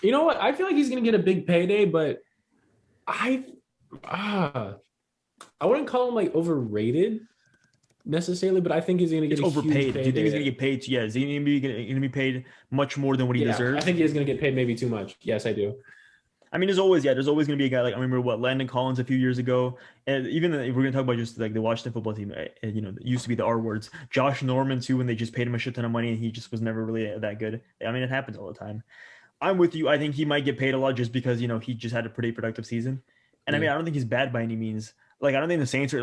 know what? I feel like he's going to get a big payday, but I wouldn't call him like overrated necessarily, but I think he's going to get overpaid. Do you think he's going to get get paid? Yeah, is he going to be paid much more than what he deserves? I think he's going to get paid maybe too much. Yes, I do. I mean, there's always going to be a guy like I remember Landon Collins a few years ago, and even if we're going to talk about just like the Washington football team, it used to be the R words. Josh Norman too, when they just paid him a shit ton of money and he just was never really that good. I mean, it happens all the time. I'm with you. I think he might get paid a lot just because he just had a pretty productive season, and I mean, I don't think he's bad by any means. Like I don't think the Saints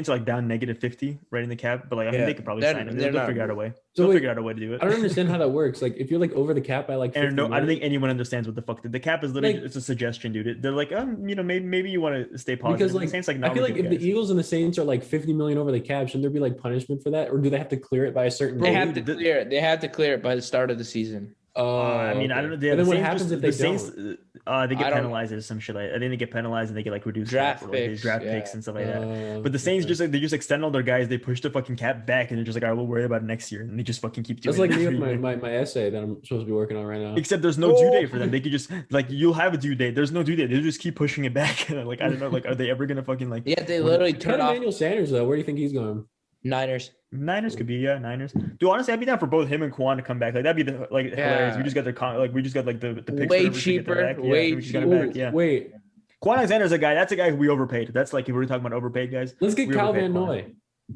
are down -50 right in the cap, but like I mean they could probably sign him. They'll figure out a way. They'll figure out a way to do it. I don't understand how that works. Like if you're like over the cap by like 50 I don't think anyone understands what the fuck the cap is. Literally, it's a suggestion, dude. They're like, maybe you want to stay positive. Because like the Saints, like I feel like if the Eagles and the Saints are like 50 million over the cap, shouldn't there be like punishment for that, or do they have to clear it by a certain? They have to clear it. They have to clear it by the start of the season. I mean, I don't know. Then what happens if they Saints, don't? they get penalized or some shit. I think they get penalized and they get like reduced draft picks and stuff like that. But the Saints they just extend all their guys. They push the fucking cap back and they're just like, all right, we'll worry about it next year. And they just fucking keep doing it. That's like me with my essay that I'm supposed to be working on right now. Except there's no due date for them. They could just like you'll have a due date. There's no due date. They just keep pushing it back. Like I don't know. Like are they ever gonna fucking like? Yeah, they literally turn off. Emmanuel Sanders though. Where do you think he's going? Niners could be Niners. Dude, honestly, I'd be down for both him and Quan to come back. Like that'd be hilarious. We just got the picks way cheaper. Way cheaper. Yeah. Wait, Quan Alexander's a guy. That's a guy who we overpaid. That's like if we're talking about overpaid guys. Let's get Kyle Van Noy.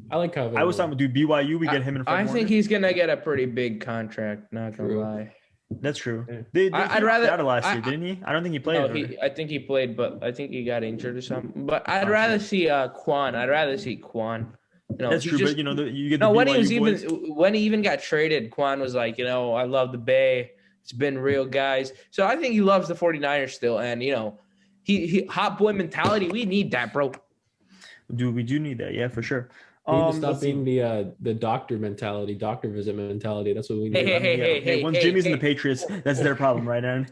I like Kyle Van Noy. I was talking about BYU. We get him in. I think he's gonna get a pretty big contract. Not gonna lie. That's true. I'd rather out of last year, didn't he? I don't think he played. No, I think he played, but I think he got injured or something. But I'd rather see Quan. I'd rather see Quan. That's true, but you get when he even got traded, Quan was like, I love the Bay. It's been real, guys. So I think he loves the 49ers still, and he hot boy mentality. We need that, bro. Dude, we do need that, yeah, for sure. We need to stop being the doctor mentality, doctor visit mentality. That's what we need. Hey, once Jimmy's in the Patriots, that's their problem, right, Aaron?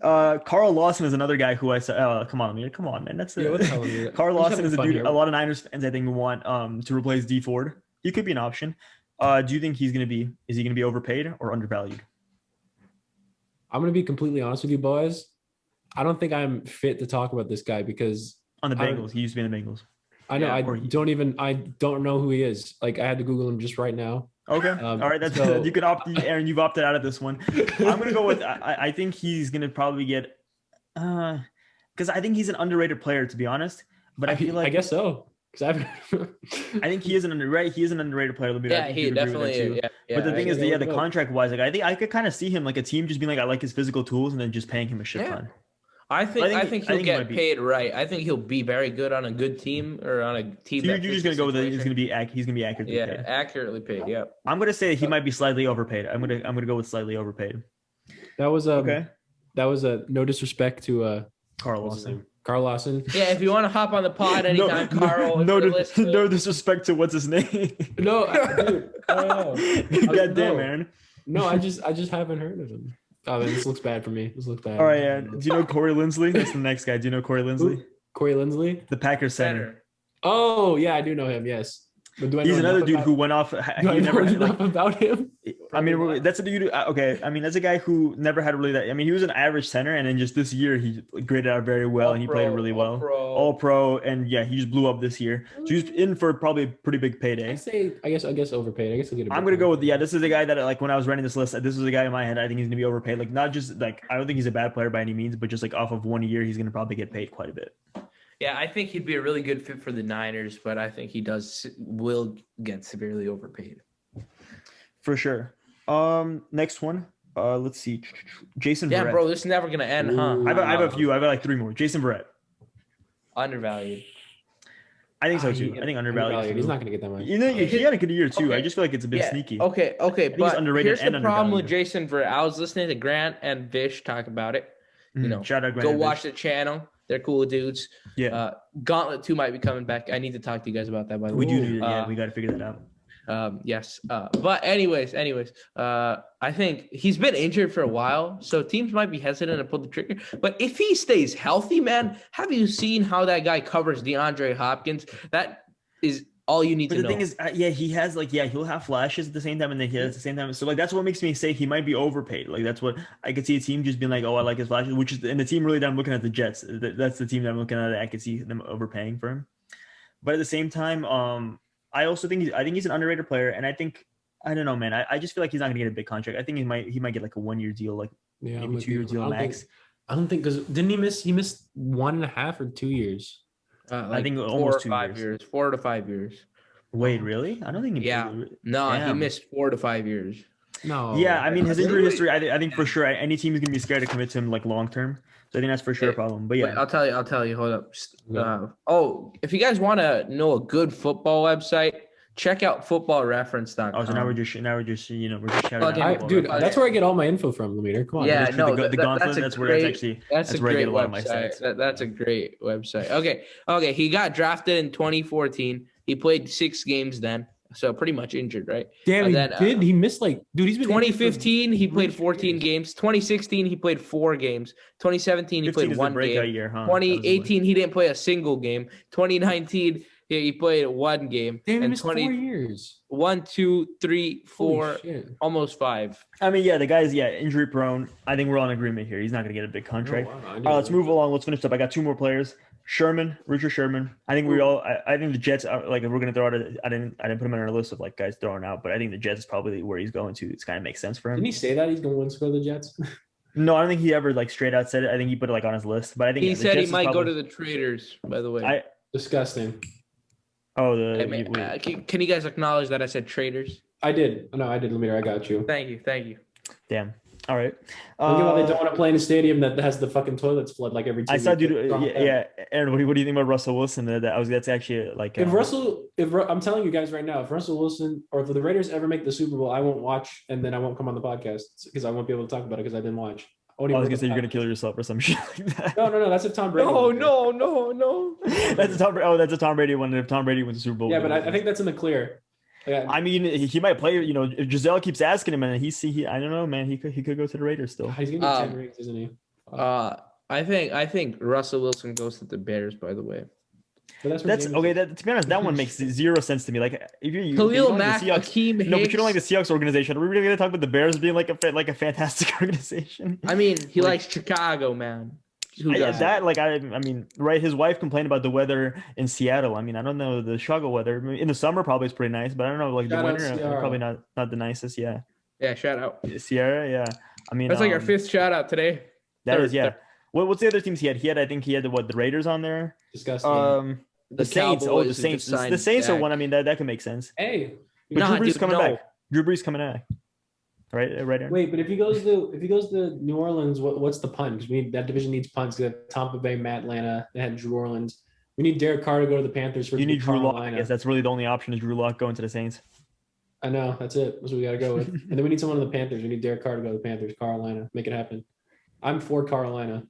Carl Lawson is another guy who I said, oh, come on, man. That's Yeah, what's telling you? Carl He's Lawson having is a fun dude. here. A lot of Niners fans, I think, want to replace D Ford. He could be an option. Do you think is he gonna be overpaid or undervalued? I'm gonna be completely honest with you, boys. I don't think I'm fit to talk about this guy because On the Bengals, he used to be in the Bengals. I know Yeah, I don't know who he is. Like I had to Google him just right now. Okay, all right. That's so- you can opt, Aaron. You've opted out of this one. I'm gonna go with. I think he's gonna probably get, because I think he's an underrated player, to be honest. But I feel like I guess so. Because I think he is an underrated. He is an underrated player. Yeah, he definitely is. Yeah, But the thing is, gotta the look it up. contract wise, like I think I could kind of see him like a team just being like, I like his physical tools, and then just paying him a shit Yeah. ton. I think he'll he might get be. paid right. I think he'll be very good on a good team or on a team. So you're that just fits gonna the go with it. He's situation. gonna be accurately Yeah, paid. accurately paid. Yeah. I'm gonna say he might be slightly overpaid. I'm gonna go with slightly overpaid. that was Okay, that was a no disrespect to Carl what's his Lawson. name? Carl Lawson. Yeah, if you want to hop on the pod anytime, Carl. if no, you're no, listening. no disrespect to what's his name. No, dude, I don't know. God damn, no. Aaron. No, I just haven't heard of him. Oh man, this looks bad for me. This looks bad. All right, yeah. Do you know Corey Lindsley? That's the next guy. Do you know Corey Lindsley? Corey Lindsley. The Packers center. Center. Oh yeah, I do know him. Yes, but do I know He's another enough dude about- who went off. Do I He know never had, enough about him? I mean, Probably not. that's a dude. Okay, I mean, that's a guy who never had really that. I mean, he was an average center, and then just this year he graded out very well, and he played really well. All pro, and yeah, he just blew up this year. So he's in for probably a pretty big payday. I guess overpaid. I guess I'll get. I'm gonna go with This is a guy that like when I was writing this list, this is a guy in my head. I think he's gonna be overpaid. Like not just like I don't think he's a bad player by any means, but just like off of 1 year, he's gonna probably get paid quite a bit. Yeah, I think he'd be a really good fit for the Niners, but I think he will get severely overpaid. For sure. Next one. Let's see. Jason Yeah, Verrett. bro, this is never gonna end, huh? Ooh. I have a few. I have like 3 more. Jason Verrett. Undervalued. I think so too. I think undervalued. He's not gonna get that much. You know, he had a good year too. Okay. I just feel like it's a bit Yeah, sneaky. Okay, he's but underrated here's the and problem with undervalued. Jason Verrett. I was listening to Grant and Vish talk about it. You know, Shout out go Grant watch the channel. They're cool dudes. Yeah, Gauntlet 2 might be coming back. I need to talk to you guys about that, by the way. we do. Yeah, we got to figure that out. Yes. But anyways, I think he's been injured for a while, so teams might be hesitant to pull the trigger. But if he stays healthy, man, have you seen how that guy covers DeAndre Hopkins? That is all you need But to the know. thing is, he has he'll have flashes at the same time, and then he has at the same time. So like that's what makes me say he might be overpaid. Like that's what I could see a team just being like, oh, I like his flashes, which is and the team really that I'm looking at the Jets. That's the team that I'm looking at. I could see them overpaying for him. But at the same time, I also think he's an underrated player, and I don't know, man. I just feel like he's not gonna get a big contract. I think he might get like a 1 year deal, like Yeah, maybe 2 year deal max. I don't think because didn't he miss? He missed 1.5 or 2 years. I think 4 almost or 2 5 years. 4 to 5 years. Wait, really? I don't think. Yeah. No, he Damn. missed 4 to 5 years. No. Yeah, I mean his injury Really? history. I think for sure any team is gonna be scared to commit to him like long term. So I think that's for sure a problem. But Wait, yeah, I'll tell you. Hold up. Yeah. If you guys want to know a good football website, check out footballreference.com. oh, so now we're just we're just shouting Plug in out. football Dude, reference. that's where I get all my info from, Lemire. Come on. Yeah, That's no, the that- Gauntlet. that's a That's where great- that's actually That's that's a where I great get a lot of my website. stats. That's a great website. Okay. He got drafted in 2014. He played 6 games then, so pretty much injured, right? Damn, And he then, did. He missed like, dude. He's been injured for- 2015, he played three 14 years. games. 2016, he played 4 games. 2017, he 15 played is the 1 breakout game. year, huh? That was the one. 2018, he didn't play a single game. 2019, he played 1 game. Damn, he and missed 4 years. 1, 2, 3, 4, Holy shit. almost 5. I mean, yeah, the guy's injury prone. I think we're all in agreement here. He's not gonna get a big contract. Oh, wow, I All didn't right, let's know move that. along. Let's finish up. I got 2 more players. Richard Sherman. I think I think the Jets are like if we're gonna throw out. I didn't put him on our list of like guys throwing out, but I think the Jets is probably where he's going to. It's kind of makes sense for him. Didn't he say that he's going to go to the Jets? No, I don't think he ever like straight out said it. I think he put it like on his list. But I think He the said Jets he is might go probably- to the Traders, by the way. Disgusting. Oh, Hey, man, can you guys acknowledge that I said Traders? I did. No, I did, Lemire. I got you. Thank you. damn. All right. I don't get why they don't want to play in a stadium that has the fucking toilets flood like every 2 I weeks. saw, dude. Yeah. Aaron, what do you think about Russell Wilson? That's actually like. I'm telling you guys right now, if Russell Wilson or if the Raiders ever make the Super Bowl, I won't watch, and then I won't come on the podcast because I won't be able to talk about it because I didn't watch. I was gonna say you're gonna kill yourself or some shit like that. No. That's if Tom Brady. No. That's a Tom. Oh, that's a Tom Brady one. If Tom Brady wins the Super Bowl. Yeah, but I think that's in the clear. Yeah. I mean, he might play. You know, if Giselle keeps asking him, and I don't know, man. He could go to the Raiders still. He's gonna get 10 rings, isn't he? I think Russell Wilson goes to the Bears. By the way, But That's okay. To be honest, that one makes zero sense to me. Like, if you Khalil don't like Mack, the Seahawks, Akeem Hicks. no, but you don't like the Seahawks organization. Are we really gonna talk about the Bears being like a fantastic organization? I mean, he likes Chicago, man. I mean, right? His wife complained about the weather in Seattle. I mean, I don't know the Chicago weather. I mean, in the summer, probably it's pretty nice, but I don't know, like the Shout out winter, Sierra. probably not the nicest. Yeah, Yeah, shout out. Sierra. Yeah, I mean, That's like our 5th shout out today. That Third, is, yeah. third. What's the other teams he had? I think he had the Raiders on there. disgusting. The Saints. Cowboys The who Saints. just signed The Saints are Dak. one. I mean, that can make sense. Hey, But Nah, Drew Brees dude, coming no. back. Drew Brees coming back. Right, Aaron? wait, but if he goes to New Orleans, what's the punt? Because that division needs punts. We have Tampa Bay, Matt Atlanta, they had Drew Orleans. We need Derek Carr to go to the Panthers for You need Drew Lock. I Carolina. guess that's really the only option is Drew Lock going to the Saints. I know, that's it. That's what we got to go with. And then we need someone on the Panthers. We need Derek Carr to go to the Panthers, Carolina. Make it happen. I'm for Carolina.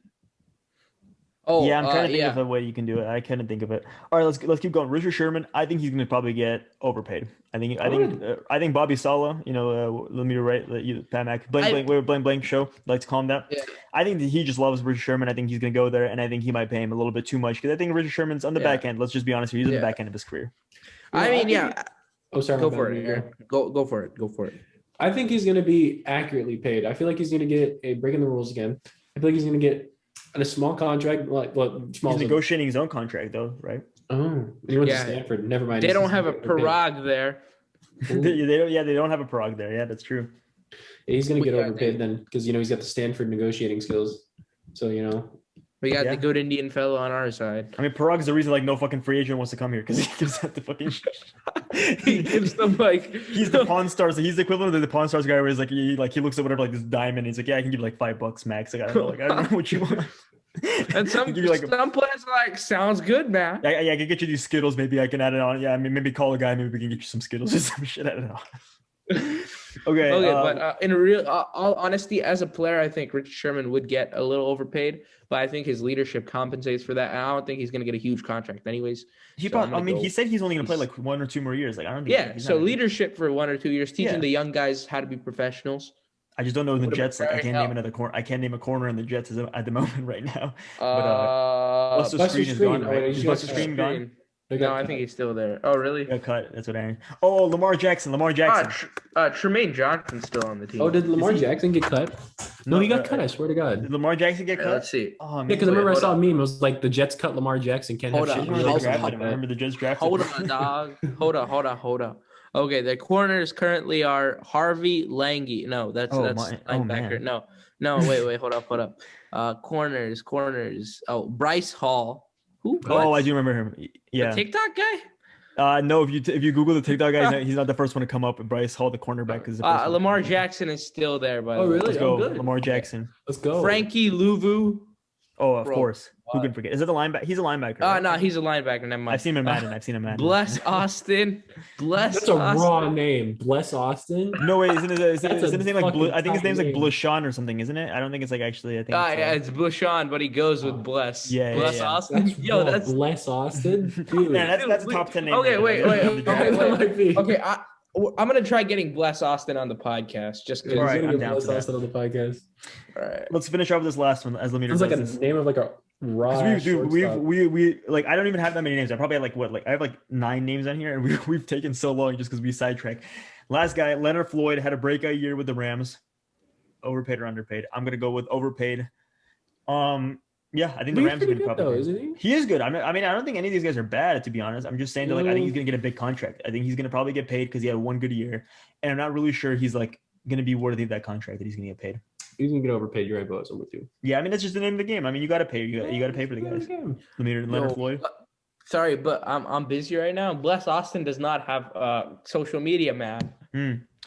Oh, Yeah, I'm trying to think of a way you can do it. I couldn't think of it. All right, let's keep going. Richard Sherman, I think he's going to probably get overpaid. I think Bobby Sala, you know, let me write Pat Mac, blank show. Let's calm down. Yeah. I think that he just loves Richard Sherman. I think he's going to go there, and I think he might pay him a little bit too much because I think Richard Sherman's on the back end. Let's just be honest here. He's on the back end of his career. I mean, yeah. Oh, sorry. Go for it, Aaron. Go for it. Go for it. I think he's going to be accurately paid. I feel like he's going to get a breaking the rules again. I feel like he's going to get a small contract, small. He's negotiating his own contract, though, right? Oh, he went to Yeah. Stanford. Never mind. They don't have a Parag there. They don't have a Prague there. Yeah, that's true. He's going to get Yeah, overpaid then because, he's got the Stanford negotiating skills. So, We got Yeah. the good Indian fellow on our side. I mean, Parag is the reason like no fucking free agent wants to come here because he gives out the fucking. He gives them like He's the Pawn Stars. He's the equivalent of the Pawn Stars guy where he's like he looks at whatever like this diamond. And he's like, yeah, I can give you like $5 max. Like I don't know what you want. And some give you like some players are like, sounds good, man. yeah, I can get you these Skittles. Maybe I can add it on. Yeah, I mean, maybe call a guy. Maybe we can get you some Skittles or some shit. I don't know. Okay. But in real, all honesty, as a player, I think Richard Sherman would get a little overpaid, but I think his leadership compensates for that. And I don't think he's going to get a huge contract, anyways. he So I'm probably, gonna he go- said he's only going to play like 1 or 2 more years. Like I don't. Think Yeah, he's so not- leadership for 1 or 2 years, teaching Yeah. the young guys how to be professionals. I just don't know the Would've been Jets. Like I very can't help. name another corner. I can't name a corner in the Jets at the moment right now. Buster Buster Screen is Screen. gone, Oh, right? wait, Is he's Buster got Screen gone? No, I think he's still there. Oh, really? Got cut. That's what Aaron. Oh, Lamar Jackson. Tremaine Johnson's still on the team. Oh, did Lamar he- Jackson get cut? No, he got cut. I swear to God. Did Lamar Jackson get Yeah, cut? let's see. Oh, man. Yeah, because I remember I hold saw a on. meme. It was like the Jets cut Lamar Jackson. Can't Hold have on, shit. I hold remember, on, they hold drafted him. on. I remember the Jets drafted Hold him. on, dog. Hold on. Okay, the corners currently are Harvey Lange. No, that's linebacker. man. No, wait, hold up. Corners. Oh, Bryce Hall. Who? Oh, What? I do remember him. Yeah. The TikTok guy? No, if you Google the TikTok guy, he's not the first one to come up. Bryce Hall, the cornerback, is the first one. Lamar Jackson is still there, by the Oh, way. really? Let's go, good. Lamar Jackson. Let's go. Frankie Louvu. Oh, of Bro, course. Who what? can forget? Is it the linebacker? He's a linebacker. right? No, he's a linebacker. Never mind. I've seen him in Madden. Bless Austin. That's a raw name. Bless Austin. No way, isn't his That's a name like fucking I think his name's like name. Blushon or something, isn't it? I don't think it's like actually. I think. Yeah, it's Bushon, but he goes with Bless. Yeah, yeah, Bless yeah. Austin. Yo, raw. that's Bless Austin. Dude. Yeah, that's a top 10 name. Okay, right wait, there. wait, The okay, draft. wait. That might be. Okay, I'm gonna try getting Bless Austin on the podcast just because. All right, He's gonna I'm get down Bless for that. Austin on the podcast. All right. Let's finish off with this last one as Lemire Sounds like a does this. name of like a raw. We like I don't even have that many names. I probably have I have like 9 names on here, and we've taken so long just because we sidetracked. Last guy, Leonard Floyd, had a breakout year with the Rams. Overpaid or underpaid? I'm gonna go with overpaid. Yeah, I think the Rams are gonna probably. isn't he? He is good. I mean, I don't think any of these guys are bad, to be honest. I'm just saying that, like, I think he's gonna get a big contract. I think he's gonna probably get paid because he had one good year, and I'm not really sure he's like gonna be worthy of that contract that he's gonna get paid. He's gonna get overpaid. You're right, Boaz. I'm with you. Yeah, I mean that's just the name of the game. I mean, you gotta pay. You gotta pay for the guys. Leonard Floyd. Sorry, but I'm busy right now. Bless Austin does not have social media, man.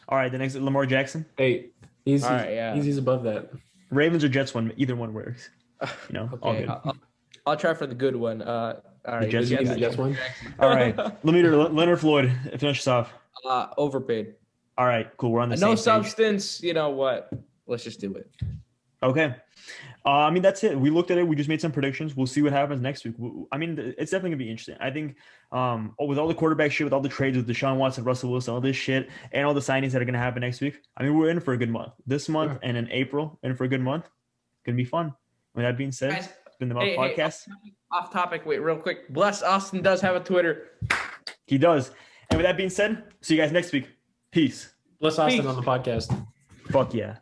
All right, the next Lamar Jackson. Hey, he's All right, yeah. he's above that. Ravens or Jets one, either one works. You know, all Okay, good. I'll try for the good one. All right, Jets- the He's Jets- the Jets one. All right, Leonard Floyd. Finish us off. overpaid. All right, cool. We're on the No same page. substance. You know what? Let's just do it. Okay. I mean, that's it. We looked at it. We just made some predictions. We'll see what happens next week. I mean, it's definitely gonna be interesting. I think, with all the quarterback shit, with all the trades with Deshaun Watson, Russell Wilson, all this shit, and all the signings that are gonna happen next week. I mean, we're in for a good month. This month and in April, in for a good month. Gonna be fun. With that being said, Guys, it's been the Muffed Podcast. Off topic. Wait, real quick. Bless Austin does have a Twitter. He does. And with that being said, see you guys next week. Peace. Bless Austin on the podcast. Fuck yeah.